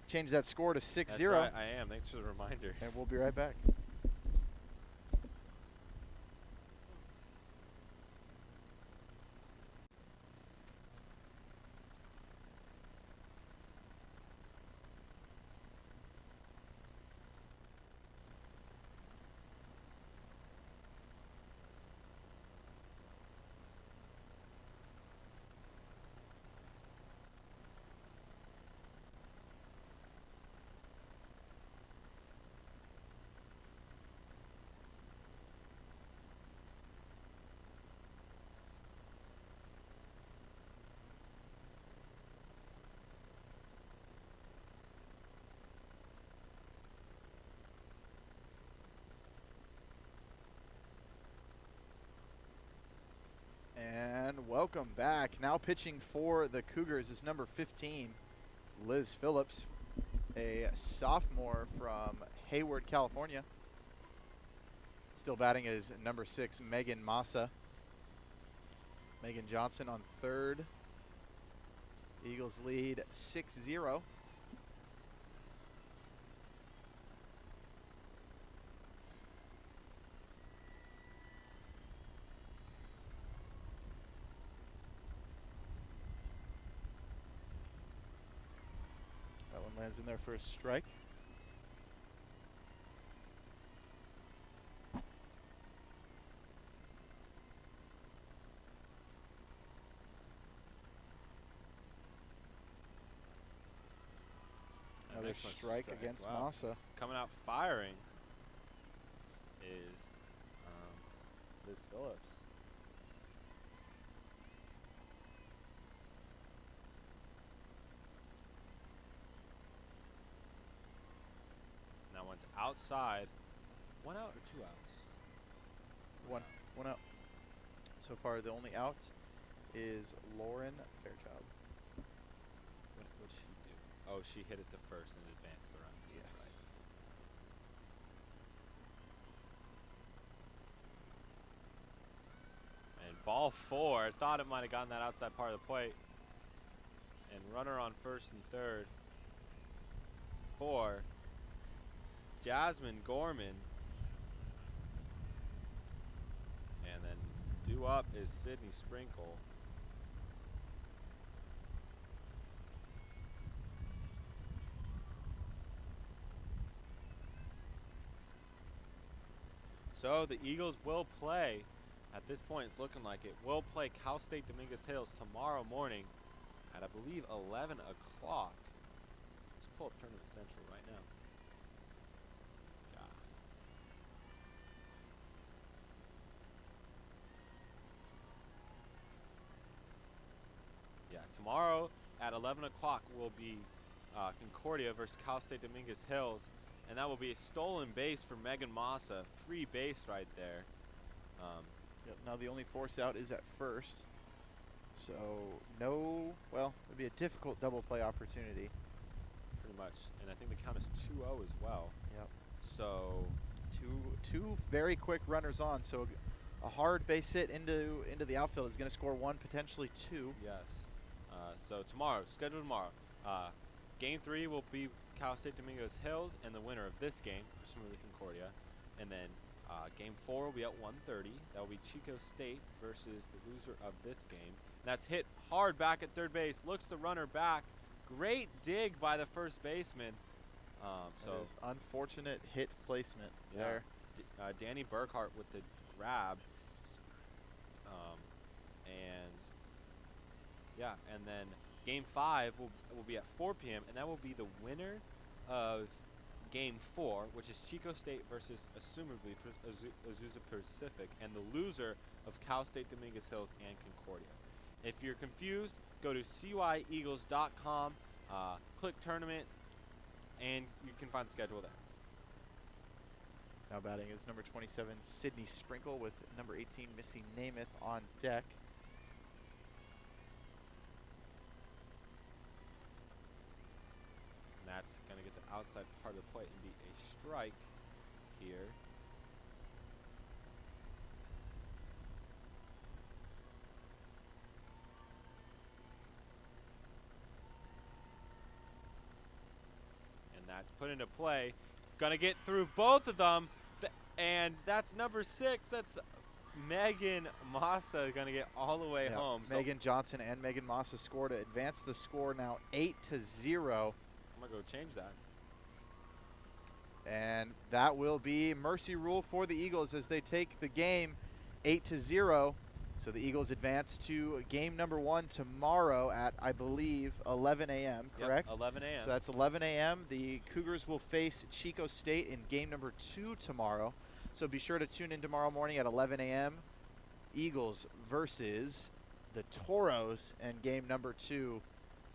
change that score to 6-0. That's right, I am. Thanks for the reminder. And we'll be right back. And welcome back. Now pitching for the Cougars is number 15, Liz Phillips, a sophomore from Hayward, California. Still batting is number 6, Megan Massa. Megan Johnson on third. Eagles lead 6-0. That one lands in there for a strike. Another strike against Massa. Coming out firing is Liz Phillips. That one's outside. 1 out or 2 outs? One out. So far, the only out is Lauren Fairchild. What'd she do? Oh, she hit it to first and advanced the run. Yes. And ball 4. Thought it might have gotten that outside part of the plate. And runner on first and third for Jasmine Gorman. And then due up is Sydney Sprinkle. So the Eagles will play, at this point it's looking like it, will play Cal State Dominguez Hills tomorrow morning at I believe 11 o'clock. Let's pull up Tournament Central right now. tomorrow at 11 o'clock will be Concordia versus Cal State Dominguez Hills, and that will be a stolen base for Megan Massa. Free base right there. Yep, now the only force out is at first. So no, well, it'd be a difficult double play opportunity. Pretty much, and I think the count is 2-0 as well. Yep. So two very quick runners on. So a hard base hit into the outfield is going to score one, potentially two. Yes. So tomorrow, scheduled tomorrow, Game 3 will be Cal State Dominguez Hills, and the winner of this game, presumably Concordia, and then Game 4 will be at 1:30. That will be Chico State versus the loser of this game. That's hit hard back at third base. Looks the runner back. Great dig by the first baseman. So that is unfortunate hit placement there. Danny Berghardt with the grab. And then Game 5 will be at 4 p.m. and that will be the winner of Game 4, which is Chico State versus, assumably, Azusa Pacific, and the loser of Cal State Dominguez Hills and Concordia. If you're confused, go to CUIEagles.com, click tournament, and you can find the schedule there. Now batting is number 27, Sydney Sprinkle, with number 18, Missy Namath, on deck. And that's going to get the outside part of the plate and be a strike here. And that's put into play. Gonna get through both of them, and that's number 6. That's Megan Massa gonna get all the way home. Megan Johnson and Megan Massa score to advance the score now 8-0. I'm gonna go change that. And that will be mercy rule for the Eagles as they take the game 8-0. So the Eagles advance to game number 1 tomorrow at, I believe, 11 a.m., correct? Yep, 11 a.m. So that's 11 a.m. The Cougars will face Chico State in game number 2 tomorrow. So be sure to tune in tomorrow morning at 11 a.m. Eagles versus the Toros, and game number 2,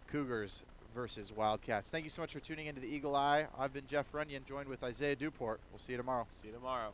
Cougars versus Wildcats. Thank you so much for tuning into the Eagle Eye. I've been Jeff Runyon, joined with Isaiah Duport. We'll see you tomorrow. See you tomorrow.